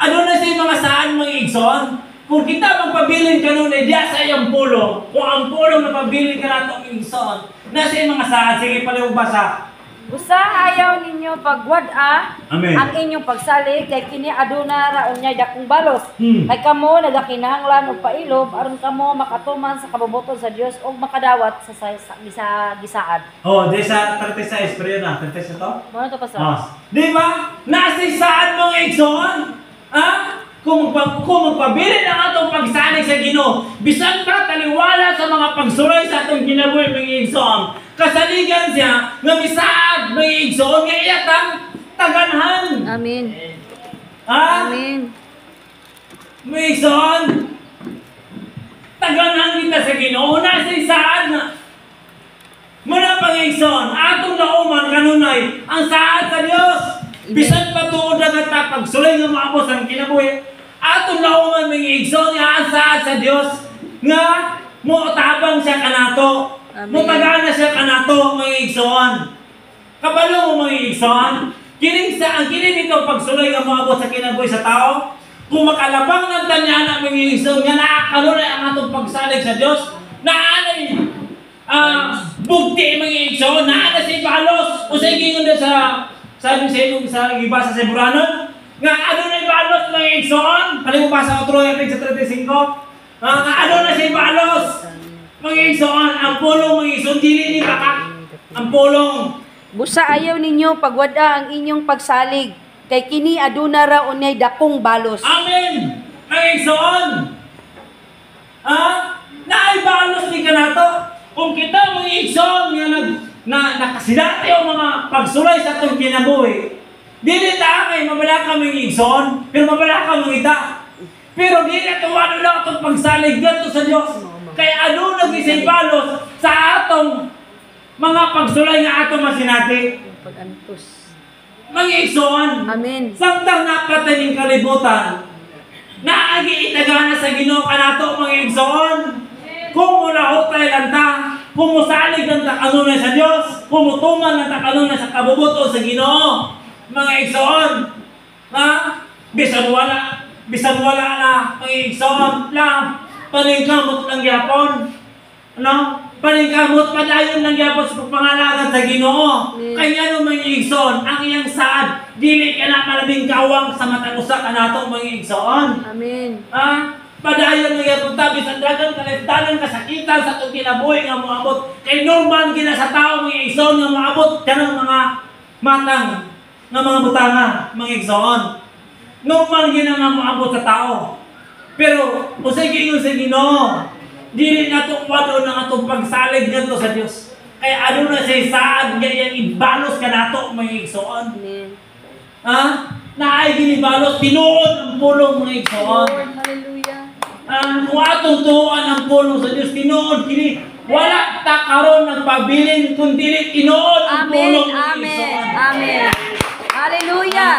Ano na sa mga saan mga igsoon? Kung kita magpabilin ka nun, diya sa iyang pulong. Kung ang pulong na pabilin ka nato mga igsoon, nasa iyang mga saan, sige pala basa. Usa ayaw ninyo pagwad-a Amen. ang inyong pagsalig kay kini aduna ra unyay dakong balos. Hmm. Kay kamo nagakinahanglan og pailob aron kamo makatuman sa kabubuton sa Dios ug makadawat sa gisaad. Oh, di sa 36, pero yun na, 36 to? Mo to pa sa. Di ba? Nasa saan mga igsoon? Kung magpabilin ang atong pagsalig sa Ginoo, bisan pa taliwala sa mga pagsulay sa atong kinabuhi mga igsoon, kasaligan siya nga misaad mga igsoon nga iyatang taganhan. Amen. Ha? Amen. Mga igsoon, taganhan kita sa Ginoo, nasa saad na. Muna mga igsoon, atong nauman kanunay ang saad sa Dios. Bisan pa tuod na nga pagsulay nga maabot ang kinabuhi, atong nauman mga igsoon nga ang saad sa Dios nga mo tabang siya kanato. Amen. Mo tagana siya kanato mga igsoon. Kabalo mo mga igsoon, kining sa ang kini dito pagsulay nga maabot sa kinabuhi sa tao, kung makalabang ng tanyana mga igsoon nga nakakalunay ang atong pagsalig sa Dios, naanay bugti mga igsoon, naanay si balos o sa ingon na sabi sa inyo sa ibasa sa Hebrehanon nga ano na balos mga igsoon, kali mo basa otro yung sa 35, nga ano na si balos mga igsoon, ang pulong mga igsoon, dili ni bakak ang pulong. Busa ayaw ninyo pagwad-a ang inyong pagsalig kay kini aduna ra unyay dakong balos. Amen! Mga igsoon! Naay balos ni kanato. Kung kita mga igsoon nga nakasilati ang mga pagsulay sa itong kinabuhi, dili ta kay mabala ka mga igsoon, pero mabala ka mga ita. Pero dili tuwano lang itong pagsalig dito sa Diyos. Kaya ano nag-isay balos sa atong mga pagsulay nga atong masinati. Pag-antos. Mga igsoon, Amen. samtang napataning kalibutan, naagi itagana sa Ginoo kanato mga igsoon. Kung mula hutay lang ta, kung musalig lang ta kanunay sa Diyos, kung mutuman lang ta kanunay sa kabubuto sa Ginoo, mga igsoon, bisan wala na, mga igsoon lang, paningkamot lang yapon, paningkamot padayon lang yapon sa pagpangalagan sa Ginoo. Kaya no mga igsoon, ang iyang saad, dili ka na malabing kawang sa matang usa kanato mga igsoon. Amen. Padayon nga yapon tabi sa dagan kaliftanan kasakitan sa itong kinabuhi nga moabot. Kay normal gina sa tao mga igsoon nga moabot kanang mga matang nga mga butanga mga igsoon. Normal gina nga moabot sa tao. Pero usay giingon sa Ginoo, dili nato walo na atong pagsalig ngadto sa Dios. Kay ano na say saad nga iyang ibalos kanato mga igsoon. Amen. Naay ginibalos tinuod ang pulong mga igsoon. Lord, hallelujah. Kung atong tuon ang pulong sa Dios tinuod kini wala ta karon nagpabilin kundi tinuod ang Amen. pulong mga Amen. igsoon. Amen. Hallelujah.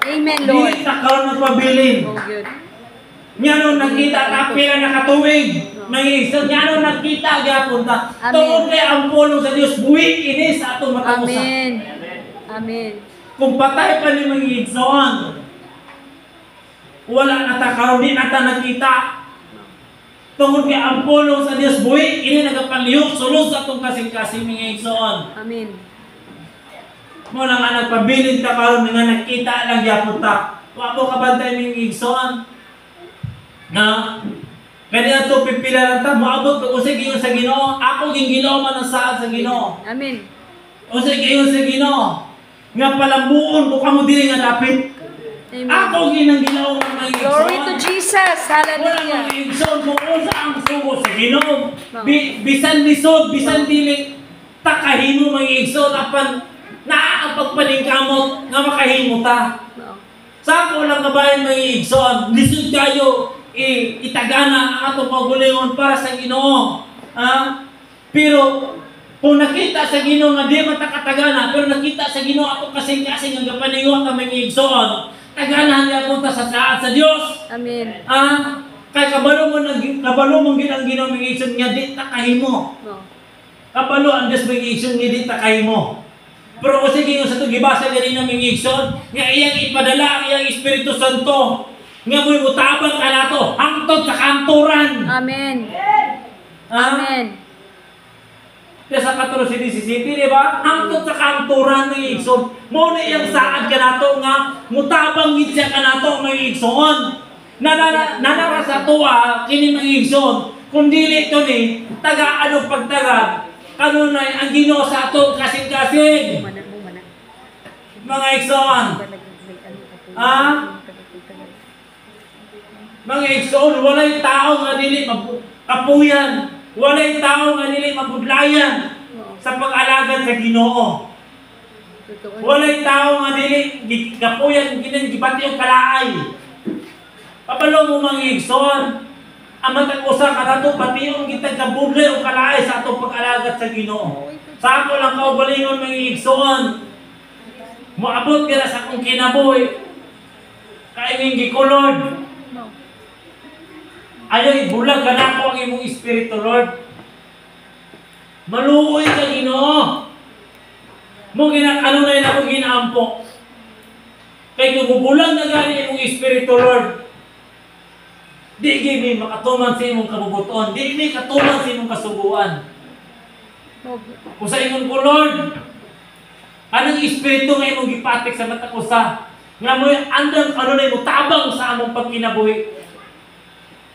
Amen, Lord. Dili ta karon nagpabilin. Oh, good. Nya nung nakita ta pila nakatuig mga igsoon, nya nung nakita gyapon ta Amen. tuod kay ang pulong sa Dios buhi ini sa atong mata usa. Amen. Amen. Kung patay pa ni mga igsoon, wala na ta karon di na ta nakita. Tungod kay ang pulong sa Dios buhi, ini nagapanlihok sulod sa atong kasing-kasing mga igsoon. Amen. Mo lang nga nagpabilin ta karon nga nakita lang gyapon ta. Wa mo kabantay mga igsoon. Na kaya to pipila lang ta moabot pag usay giyon sa Ginoo. Ako ging Ginoo man ang saad sa Ginoo. Amen. Usay giyon sa Ginoo. Nga palambuon ko kamo dili nga dapit. Amen. Ako ginang Ginoo mga igsoon. Glory to Jesus. Wala Hallelujah. mga igsoon kung unsa ang sugo sa Ginoo. Bisan lisod, bisan dili takahimo mga igsoon apan naa ang pagpaningkamot nga makahimo ta. Sa ako lang kabayan mga igsoon, lisod kayo itagana ang atong pagulingon para sa Ginoo. Pero kung nakita sa Ginoo nga di man ta katagana, pero nakita sa Ginoo ato kasing-kasing ang gapaningon ka mga igsoon, taganahan niya punta sa saad sa Dios. Amen. Kay kabalo mo ang Ginoo mga igsoon nga di ta kahimo. Kabalo ang Dios mga igsoon nga di ta kahimo. Pero kung sige yung sa ito, gibasa ganin ng mga igsoon, nga iyang ipadala ang iyang Espiritu Santo, nga mo'y mutabang ka na to, hangtod sa kanturan. Amen. Amen. Kaya sa 14:17, di ba? Hangtod sa kanturan ng igsoon. Mo na iyang saad ka na to, nga mutabang gitsya ka na to, mga igsoon. Nanara sa tuwa, kini mga igsoon, kung dili ito ni, taga-ano pagtaga, kanunay ang Ginoo sa ato kasing-kasing. Mga igsoon. Mga igsoon, walay tao nga dili kapuyan. Walay tao nga dili mabudlayan sa pag-alagad sa Ginoo. Walay tao nga dili kapuyan kinang gibati og kalaay. Pabalo mo mga igsoon, ang matag usa ka nato patiyon kita kabudlay og kalaay sa atong pag-alagad sa Ginoo. Sa ako lang kaugalingon mga igsoon, moabot ka sa akong kinabuhi, kaiming gikulod. Ayaw ibulag ka na ako ang imong Espiritu, Lord. Maluoy ka, Ginoo. Mo ginakanunay na akong ginaampo. Kay kung bubulag na gani imong Espiritu, Lord, di gini makatuman sa imong kabubuton, di gini katuman sa imong kasuguan. Kung sa imong ko, Lord, anong Espiritu nga imong gipatik sa matang usa, nga mo andang kanunay mo tabang sa among pagkinabuhi.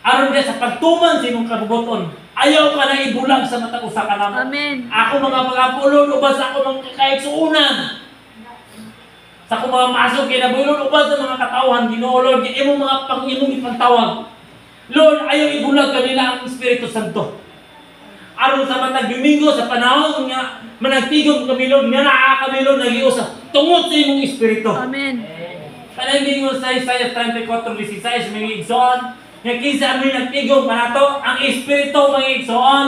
Aron dia sa pagtuman sa imong kabubuton, ayaw ka na ibulag sa matang usa ka namo. Amen. Ako mga pagapulod ubas ako mga kakaigsuunan. Sa akong mga masok kinabuhilon ubas sa mga katawhan, Ginoo Lord, imong mga imong ipantawag. Lord, ayaw ibulag kanila ang Espiritu Santo. Aron sa matag Domingo sa panahon nga managtigom kami Lord, nga naa kami Lord nagiusa tungod sa imong Espiritu. Amen. Kanang gingon sa Isaiah 34:16 mga igsoon, nga kinsa amoy nagtigom kanato ang Espiritu mga igsoon.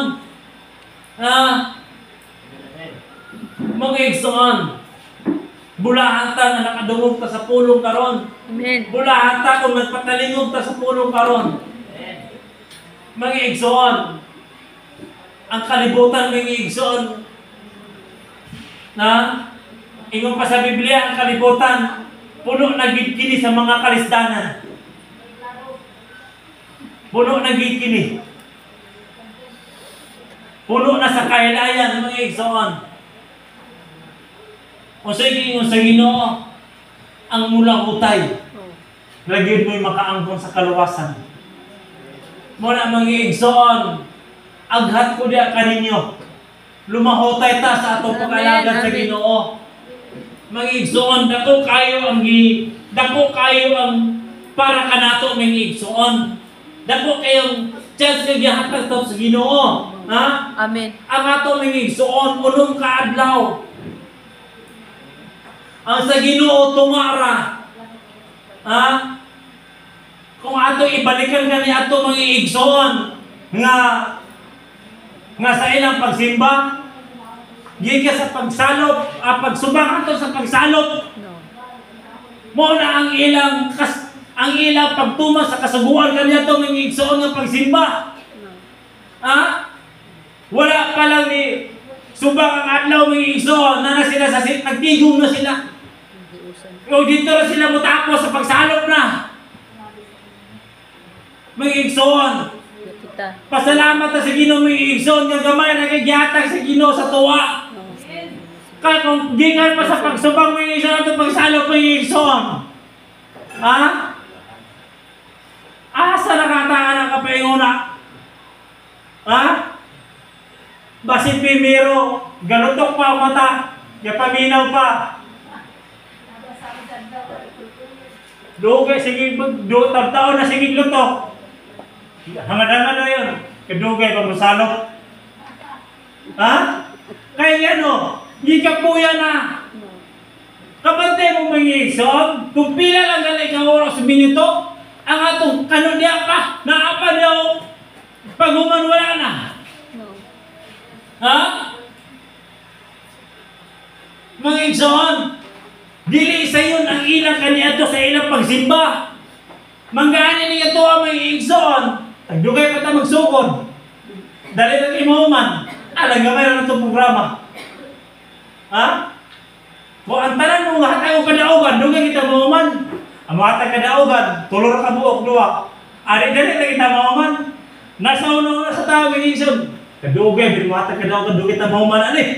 Mga igsoon, bulahan ta nga nakadungog ta sa pulong karon. Amen. Bulahan ta kung nagpatalingog ta sa pulong karon. Mga igsoon, ang kalibutan mga igsoon na ingon pa sa Biblia, ang kalibutan puno na gid kini sa mga kalisdanan. Puno na gid kini. Puno na sa kailayan mga igsoon. O sa Ginoo ang mula utay. Lagid mo'y makaangkon sa kaluwasan. Muna mga igsoon, aghat ko diya kaninyo. Lumahotay ta sa atong pag-alagad sa Ginoo. Mga igsoon, dako kayo ang para kanato mga igsoon. Dako kayong chance nga gihatag ta sa Ginoo. Ha? Amen. Ang ato mga igsoon, unong kaadlaw. Ang sa Ginoo tumara. Ha? Kung ato ibalikan kani ato mga igsoon nga sa ilang pagsimba, gikan sa pagsalop, pagsubang ato sa pagsalop, mo na ang ilang pagtuman sa kasuguan kaniya to mga igsoon nga pagsimba. Ha? Wala pa lang ni subang ang adlaw mga igsoon na sila sa nagtigom na sila. O dito na sila mutapos sa pagsalop na. Mga igsoon, kita. Pasalamat ta sa Ginoo mga igsoon nga gamay na kagyatag sa Ginoo sa tuwa. Kaya kung gingan pa sa pagsubang mga igsoon ato pagsalo mga igsoon. Ha? Asa nakataan ang kapainguna? Ha? Basin pimiro, galutok pa ang mata, yapaminaw pa. Dugay sige tabtaon na sige lutok. Hangadangan na yun. Kadugay pa masalok. Ha? Kaya ano? Ikapuya na. Kabante mo mga igsoon, kung pila lang galing ka oras minuto, ang atong kanudya pa, naapa niyo, pag human wala na. Ha? Mga igsoon, dili sa yun ang ilang kaniadto sa ilang pagsimba. Manggaani niya to ang mga igsoon, tagdugay pa ta magsugod. Dali na imuman, alang gamay na itong programa. Ha? Kung ang tanan mo hatay o kadaugan, dugay kita mauman. Ang mga hatay kadaugan, tulor ka buok duwa. Ari-dali na kita mauman. Nasa una-una sa tao, mga igsoon. Kadugay, bin mga hatay kadaugan, dugay kita mauman. Ano eh?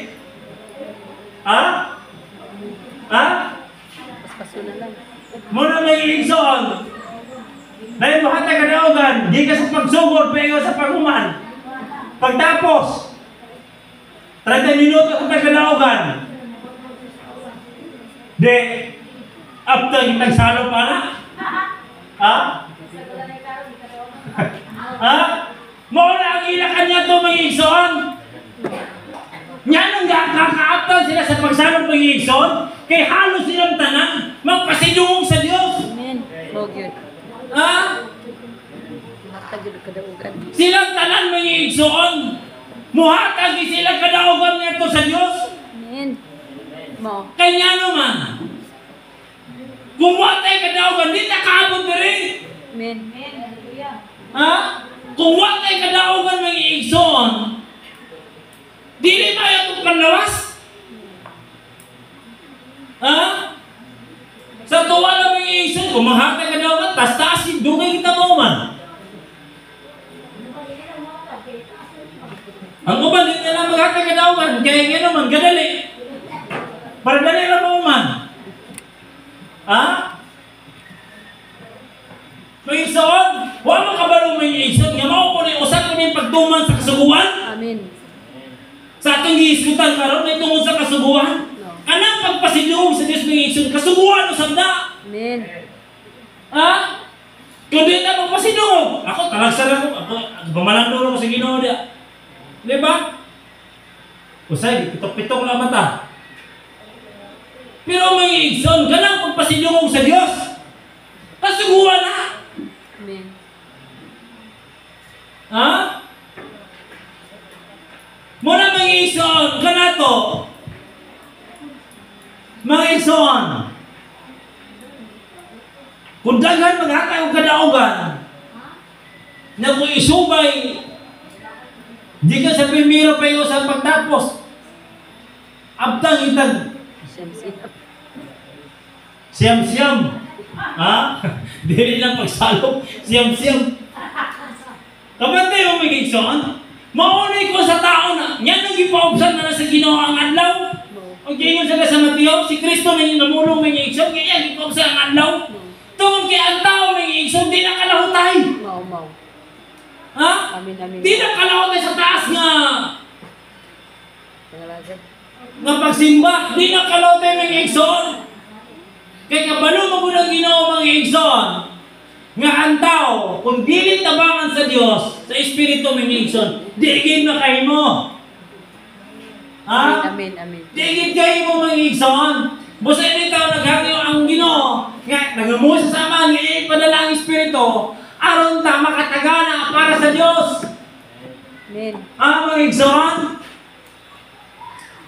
Ha? Ha? Paso na lang. Muna mga igsoon. Dahil mga hatay kadaugan, di ka sa pagsugod, pero sa paghuman. Pagtapos, 30 minuto sa kadaugan. De, after kitang salo pa na? Ha? Ha? Mauna ang ilakan niya ito mga igsoon. Nga nung kakaaptan sila sa pagsalong mga igsoon, kay halos silang tanan, magpasidungong sa Diyos. Amen. Bog yun. Ha? Matagod kadaugan. Silang tanan mga igsoon. Muhatag silang kadaugan niya ito sa Diyos. Amen. Mo. Kanya naman. Kung watay kadaugan, di nakaabot na rin. Amen. Ha? Kung watay kadaugan mga igsoon, dili ba yung panlawas? Ha? Sa tuwa lang mga igsoon, kung mahatay kadaugan, tas-tasin, dugay kita mo man. Ang uban, hindi na lang maghatay kadaugan, kaya nga naman, gadali. Para dali lang mo man. Ha? Mga igsoon, huwag mo kabalong mga igsoon, nga mao po na usap ko na yung pagtuman sa kasuguan. Amen. Sa atong giiskutan karon na tungod sa kasuguan. No. Kanang pagpasidungog sa Dios mga igsoon, kasuguan o sabda. Amen. Ha? Kung di na magpasidungog, ako talagsan ako, gumalanduro ko sa Ginoo dia. Di ba? Usay, pitok-pitok lang mata. Pero mga igsoon, kanang pagpasidungog sa Dios, kasuguan na. Amen. Ha? Muna mga igsoon, kanato. Mga igsoon, kung daghan maghatay og kadaugan, na kung isubay, di ka sa primero pa iyo sa pagtapos, abtang itag siyam-siyam. Ha? Dili lang pagsalok, siyam-siyam. Kabante yung mga igsoon, maunay ko sa tao na, yan ang ipaubsan na sa Ginoo ang adlaw. Ang gingon sila sa Mateo, si Kristo na yung namulong mga igsoon, kaya yan ipaubsan ang adlaw. Tungkol kaya ang tao mga igsoon, di na kalahutay. Mau. Ha? Amen, amen. Di na kalahutay sa taas nga Pangalaga. nga pagsimba, di na kalahutay mga igsoon. Kaya kabalo mo ng Ginoo mga igsoon, nga ang tao, kung dili tabangan sa Dios, sa Espiritu mga igsoon, diigid na kayo mo. Ha? Amen, amen. Diigid kayo mo mga igsoon. Busa ini tao naghangyo ang Ginoo, nga nagamusa sa mga nga ipadala ang Espiritu, aron ta makatagana para sa Dios. Amen. Mga igsoon,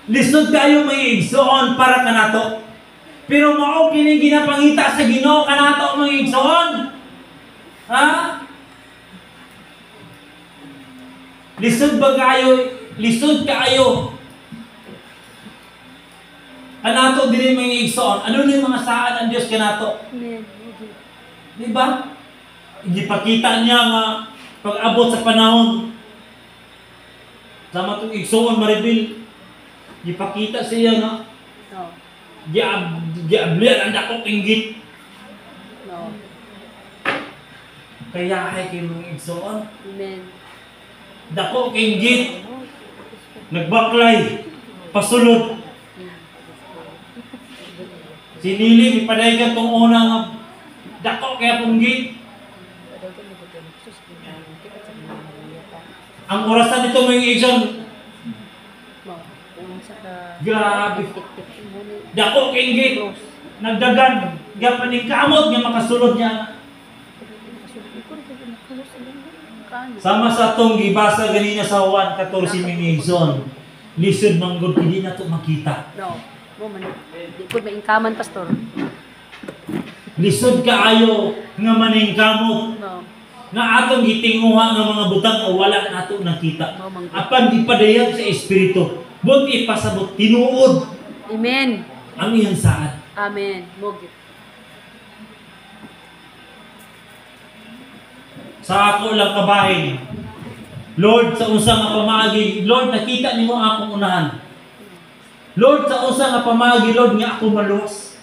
lisod kayo mga igsoon para kanato. Pero mao kini ginapangita sa Ginoo kanato mga igsoon. Ha? Lisod ba kayo? Lisod kaayo. Kanato dili mga igsoon. Ano ni mga saan ang Dios kanato? Amen. Di ba? Gipakita niya nga Pag abot sa panahon, sama itong igsoon maribil, ipakita siya nga, No. giablian ang dakong inggit. No. Kaya ay kayo mga igsoon, Amen. dakong inggit, nagbaklay, pasulod. Sinili, ipadayagan itong unang dako kaya punggit. Ang orasan nito mga igsoon, No. Kung sa ka... grabe. Dako inggit, nagdagan, gapaning kamot nga makasulod niya. Sama sa itong gibasa ganina sa Juan 14 mga igsoon, lisod manggod, hindi na ito makita. No. Mo man. Di po maingkaman, Pastor. Lisod kaayo nga maning kamot, No. nga atong gitinguha nga mga butang o wala nato nakita. Apan di padayag sa espiritu, buti pasabot tinuod Amen. ang iyang saad. Amen. Mugit. Sa ako lang kabahin, Lord, sa usa nga pamaagi, Lord, nakita nimo akong unahan. Lord, sa usa nga pamaagi, Lord, nga ako maluwas.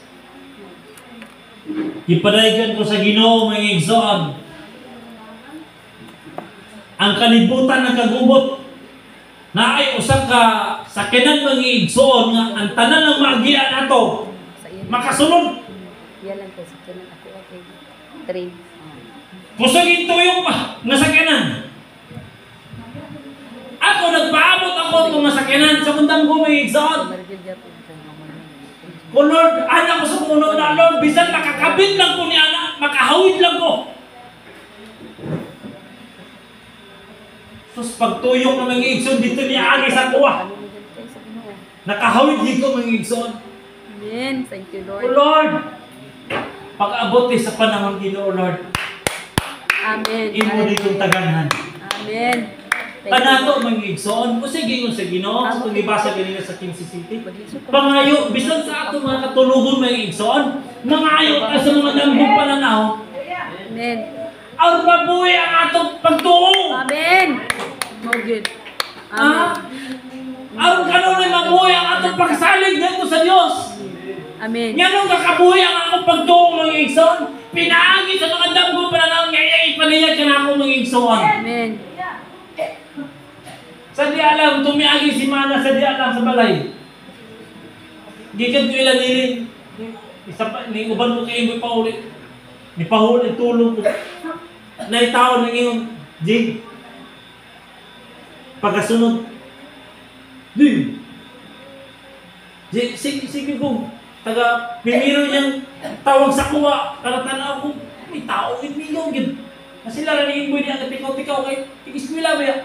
Ipadayagan ko sa Ginoo mga igsoon, ang kalibutan ng kagubot na ay usa ka sakinan mga igsoon nga ang tanan ng maagian nato Sa iyan. makasunod. Yan lang ko. Sa kanan ako. Okay. Train. Kusogin tuyong nga sakinan. Ako nagpaabot ako itong nga sakinan sa kundang ko mga igsoon. Kung Lord, anak ko sa puno na Lord, bisan makakabit lang ko ni anak, makahawid lang ko. Sus, pagtuyok ng mga igsoon dito ni Agi sa kuwa. Nakahawid dito mga igsoon. Amen. Thank you, O Lord. Lord, pag-abot sa panahon Ginoo Lord, Amen. imo ditong taganhan. Amen. Thank you, Kanato mga igsoon, o sige sa Ginoo, sa itong ibasa ganina sa King City. Lord. Pangayo, bisan sa ato mga katulugon mga igsoon, mangayo ka sa mga dambong pananaw, Amen. ang mabuhay ang atong pagtuo. Amen. Mugit. Ah, Amen. ang kanunay mabuhay ang atong pagsalig dito sa Dios. Amen. Nganong kakabuhay ang akong pagtuo mga igsoon, pinaagi sa mga dambong pananaw, ngayay ipanayag ka na ako mga igsoon. Amen. Sa di alam, tumiagi si Mana sa di alam sa balay. Gikan ko ilan nilin. Isa pa, ni uban ko kayo may paulit. Ni pahuli, tulong ko. Naitaw ng iyong jig. Pagkasunod. Di. Sige ko. Taga, pimiro niyang tawag sa kuwa. Taratanaw ko. May tao, iniyaw yun. Kasi laranin mo niya, napikaw-pikaw kay Iskwila ba yan?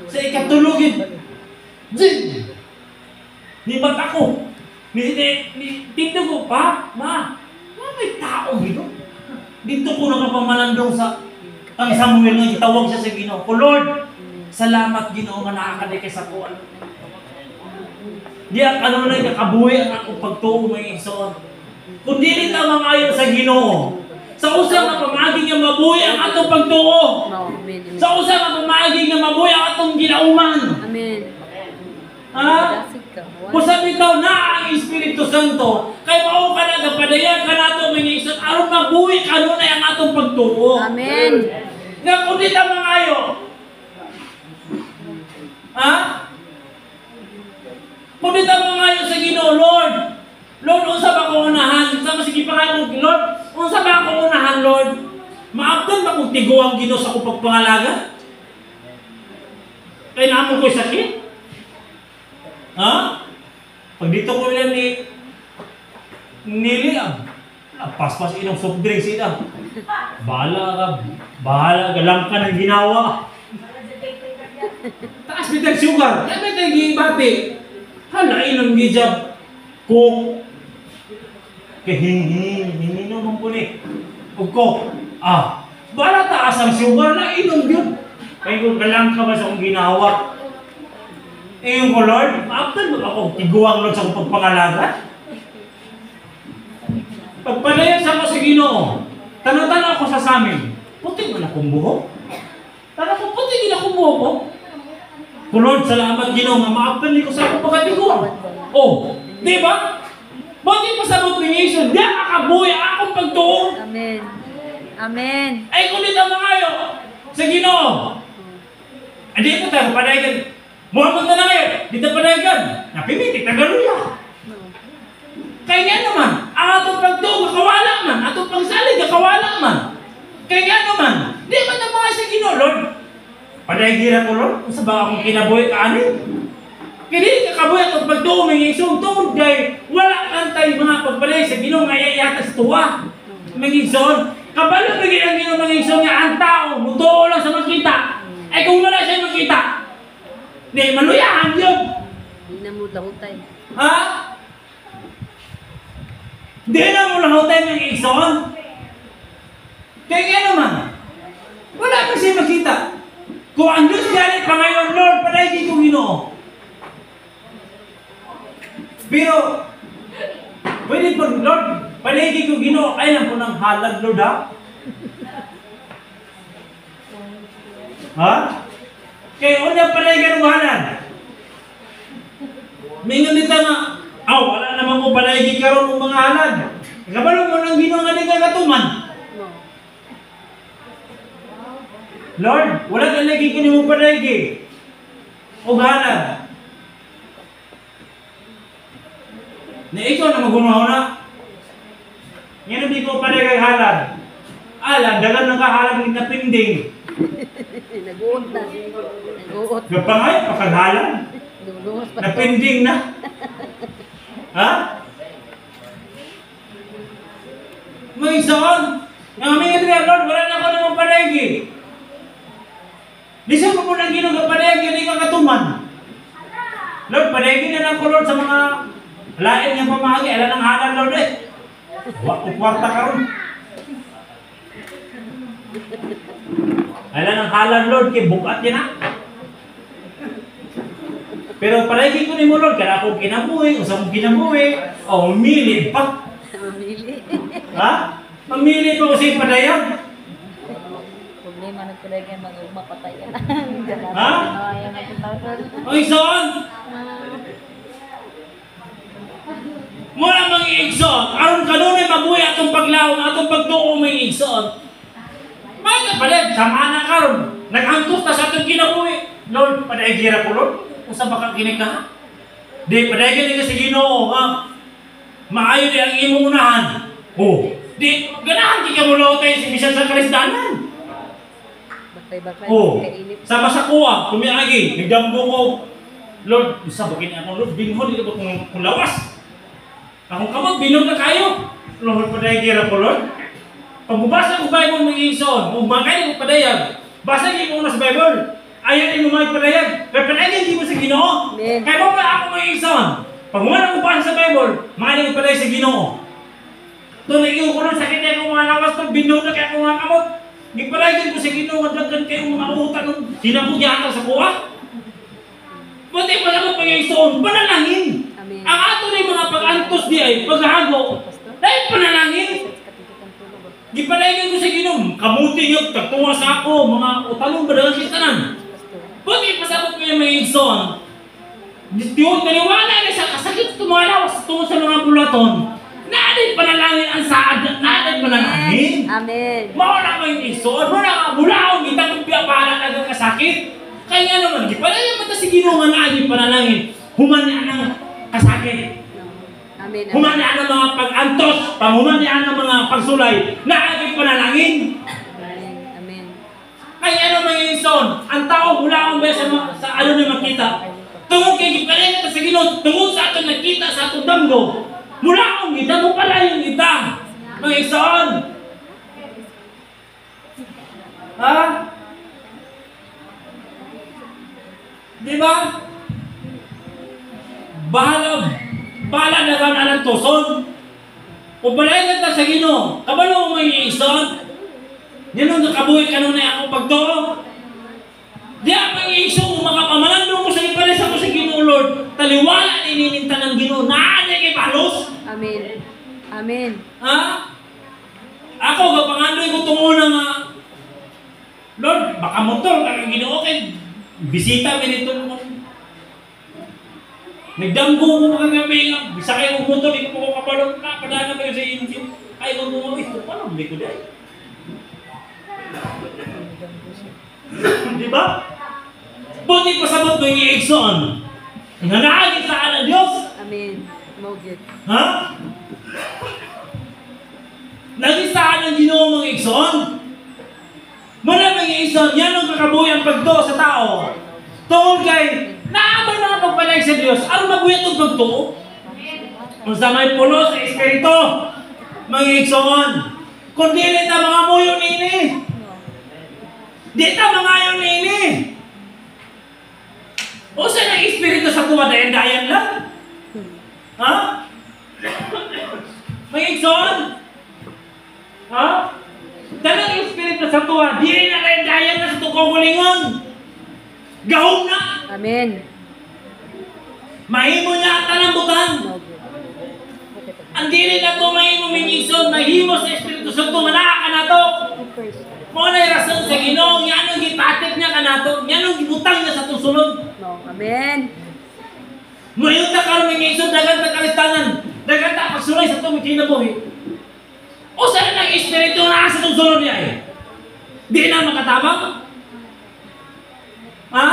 Sa ikatulugin. Jig! Ni ba't ako? Ni tito ko, pa, ma, may tao dito. Dito ko nakapamalandong sa ang Samuel nga itawag siya sa Ginoo. O Lord, salamat Ginoo nga nakakadi kay sa kuwan. Di ang kanunay nakabuhi ang akong pagtuo mga igsoon. Kung dili ta mangayo sa Ginoo, sa usa nga pamaagi nga mabuhi ang atong pagtuo. No. Amen. Sa usa nga pamaagi nga mabuhi ang atong ginauman. Amen. Ha? Kung sabi daw na ang Espiritu Santo, kay mao ka na kapadayan ka nato mga igsoon aron mabuhi kanunay ang atong pagtuo. Amen. Nga kung di ta mangayo. Ha? Kung di ta mangayo sa Ginoo, Lord. Lord, unsa ba ko unahan? Sama sige pa kayo, Lord. Unsa ba ako unahan, Lord? Maabdan ba kung tiguang Ginoo sa akong pagpangalaga? Kaya naman ko'y sakit? Ha? Pag dito ko lang niliam. Paspas inong soft drinks ina. Bahala ka lang ka ng ginawa. Taas bitang sugar. Yan may tayo gibati. Hala, inong gijab. Kung hingi naman po ni. Kung ko, bahala taas ang sugar na inom yun. Kaya kung galang ka ba sa akong ginawa? Yung ko, Lord, maaftan mo ako tiguang Lord sa akong pagpangalaga? Pagpalayan sa ako sa Ginoo, tanong-tanong ako sa samin, puti mo na kong buhok. Tara po, pati gina ko mo po. Lord, salamat Ginoo nga maapil ko sa akong pagkatigo. Oh, di ba? Bakit pasabot ni Jesus? Di akabuhi akong pagtuo. Amen. Amen. Ay kulit ang kayo sa Ginoo. Hindi po tayo panayagan. Muhammad na ngayon, di tayo panayagan. Napimitik, tagaluya. Kaya nga naman, ang atong pagtuo, kakawala man. Atong pagsalig, kakawala man. Kaya nga naman, di ba na mga sa Ginoo, Lord? Panayagira ko, Lord, kung sa ba akong kinabuhi kaanin. Kaya di kakabuhi atong pagtuo, may isong tuod dahil wala kantay mga pagbalay sa Ginoo nga iyatas tuwa. May isong, kabalo bigyan ang Ginoo mga isong nga ang tao, mutuo lang sa makita. Ay kung wala siya makita, di maluyahan yun. Hindi na mo lahutay. Ha? Di na mo lahutay ng isong. Kaya nga naman, wala pa siya makita. Kung ang Diyos galit pa ngayon, Lord, panayin ko Ginoo. Pero, pwede po, Lord, panayin ko Ginoo, ay lang po ng halag, Lord, ha? Ha? Kaya una panayin ka ng halag. May ngalita nga, wala naman po panayin ka rin ng mga halag. Kabalo mo ng Ginoo nga di ka katuman. Lord, wala ka lagi ko ni mo panaygi. O halag. Na ikaw na magunaw na. Yan hindi ko panaygi halag. Dagan ng kahalag ng napinding. Nag-uot na. Nag-uot. Gapangay, pakaghalag. Lulungas pa. Napinding na. Ha? May isaan. Yang aming ito Lord, wala na ako naman panaygi. Di siya po ng Ginoo nga panaygi, hindi ka katuman. Lord, panaygi na lang ko Lord sa mga lain ng pamahagi. Alam ng halang Lord eh. Kwarta ka ron. Alam ng halang Lord, kaya bukat yan ha. Pero panaygi ko ni mo Lord, kaya ako kinabuhi, usang kinabuhi, umili pa. Mamili. Ha? Mamili pa ko sa'yo padayag. Problema ng palagay mga mapatay ka na. Ha? Ayaw na patagal. Ay, saan? Mula mga iigsoon, aron kanunay mabuhay atong paglaon, atong pagtuo mga iigsoon. Bakit pala, sama na karon. Nag-angkos na sa atong kinabuhi. Lord, padaygira ko Lord. Kung saan baka kinig ka? Di, padaygira ka sa Ginoo, ha? Maayo di ang imong unahan. Di, ganahan di ka mula tayo si Bisan sa Kristanan. Bakay-bakay. Kainit. Sama sa kuwa, kumiagi, nagdambo ko. Lord, isa ba kini ako, Lord, binhon, hindi ba kung lawas? Akong kamag, binhon na kayo. Lord, padaygira ko, Lord. Pag bubasa ko Bible mga igsoon, kung makay ko padayag, basa niyo muna sa Bible. Ayaw mo mga padayag. Pero padayag hindi mo sa Ginoo. Kaya ba ako mga igsoon? Pag wala ko basa sa Bible, makay ko padayag sa Ginoo. Doon nag-iw ko nun, sakit niya kung mga lawas to, binhon na kaya kung mga kamot. Gipadayag ko sa Ginoo, madaggan kayo mga utan nun. Sinabog yata sa kuha. Buti pa naman mga igsoon, panalangin. Amen. Ang ato na mga pag-antos di ay, paghahago, dahil panalangin. Gipadayon ko sa Ginoo, kamuti niyo, tagtuwa sa ako, mga utanong badagang kistanan. Buti pasabot ko yung mga igsoon. Diyon, naniwala na sa kasakit tumalawas tungo sa mga bulaton. Naaday panalangin ang saad, naaday panalangin. Amen. Mawala mo yung igsoon, wala ka bulaon, kita kong piyapalan agad kasakit. Kaya naman, gipadayon mo si Ginoo nga naaday panalangin. Humanian ng kasakit. Amen. Humanian ng mga pag-antos, pangumanian ng mga pagsulay, naaday panalangin. Amen. Kaya naman yung igsoon, ang tao bulaon ba sa ano na makita. Tungkol kay gipadayon ka sa Ginoo, tungkol sa atong nakita sa atong damgo. Mula akong kita mo pala yung kita. Mga igsoon. Ha? Di ba? Bahala na ka na ng tuson. Kung palayan ka sa Ginoo, kabalo mo mga igsoon. Yan ang nakabuhi ka nun na ako pagturo. Di ang mga igsoon, makapamalandong mo sa iparesa ko sa Ginoo, Lord. Taliwala ininintan ng Ginoo. Naanay kay palos. Amen. Amen. Ha? Ako, kapangandoy ko tungo na nga Lord, baka motor kang Ginoo kay bisita mi nito mo. Nagdamgo mo mga gabi nga, bisa kayo ng motor, di ko po kapalong na, padana kayo sa engine. Ay, kung mo ito, paano hindi ko dahil? Di ba? Buti pasabot mo yung i-exon. Nanagin sa anak Diyos. Amen. Mogit. Ha? Nagisaan ang Ginoo mga igsoon. Maraming igsoon, yan ang kakabuhi ang pagtuo sa tao. Tungkol kay, naabang na pagpalay sa Diyos, ano magwit ang pagtuo? Kung sa may pulo sa Espiritu, mga igsoon, kung dili ta mga muyo nini, di ta mga ayon nini. O sa ng Espiritu sa tuwa, dayan-dayan lang. Ha? Mga igsoon, ha? Dalang Espiritu sa tuwa, di rin na dayan na sa tukong kulingon. Gahong na. Amen. Mahimo niya ang talambutan. Mogit. Ang dili na ito mahimo minison, mahimo sa Espiritu Santo, manaka ka na ito. Mo na yung rason sa Ginoo, yan ang gipatik niya ka na ito, yan ang gibutang niya sa itong sulod. No. Amen. Mayroon na karoon ng minison, dagan na kalistangan, dagan na pagsulay sa itong kinabuhi. O saan ang Espiritu na sa itong sulod niya eh? Di na makatabang? Ha?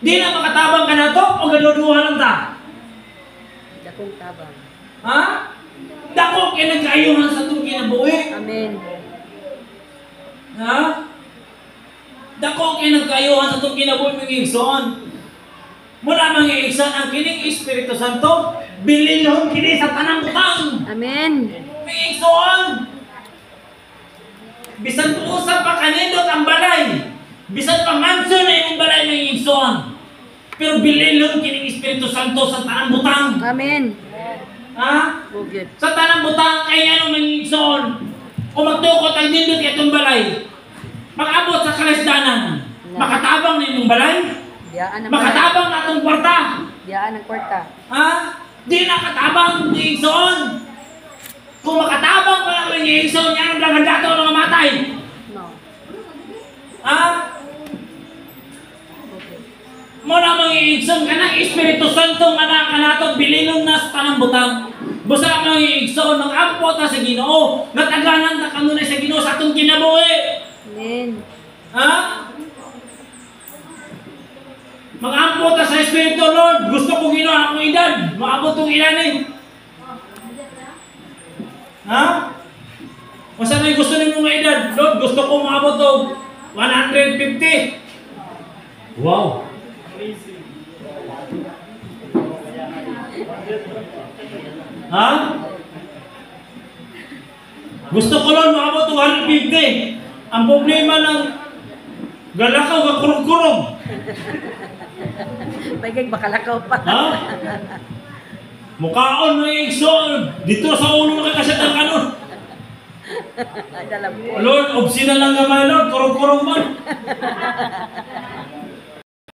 Di na makatabang ka na ito o gaduduhan lang ta? Dakong tabang. Ha? Dako kinagayuhan sa itong kinabuhi. Amen. Ha? Dako kinagayuhan sa itong kinabuhi mga igsoon. Mula mga igsoon, ang kining Espiritu Santo, bililhon kini sa tanang butang. Amen. Mga igsoon. Bisan po usap pa kanindot ang balay. Bisan pa manso na yung balay ng igsoon. Pero bililhon kining Espiritu Santo sa tanang butang. Amen. Ha? Mogit. Sa tanang butang kay ano mga igsoon. Kung magtukot ang nindot itong balay, mag-abot sa kalisdanan, makatabang na yung balay, Diyaan ang makatabang na itong kwarta. Diyaan ang kwarta. Ha? Di nakatabang ng igsoon. Kung makatabang pa lang ng igsoon, yan ang dagandato ng matay. No. Ha? Mogit. Mo na mga igsoon ka ng Espiritu Santo nga na kanatong bililong na sa tanang butang. Busa mga igsoon, mag-ampo ta sa Ginoo. Nataganan ta kanunay sa Ginoo sa atong kinabuhi. Amen. Ha? Mag-ampo ta sa Espiritu, Lord. Gusto kong Ginoo akong edad. Maabot tong ilanin. Ha? Kung saan may gusto ninyo mga edad, Lord, gusto kong maabot tong 150. Wow. Ha? Gusto ko lang maabot tong 150. Ang problema ng galakaw ka kurog-kurog. Bagay bakalakaw pa. Ha? Mukhaon na yung igsoon. Dito sa ulo na kakasat ang kanon. Dalam po. Lord, obsina lang gamay, Lord. Kurog-kurog man.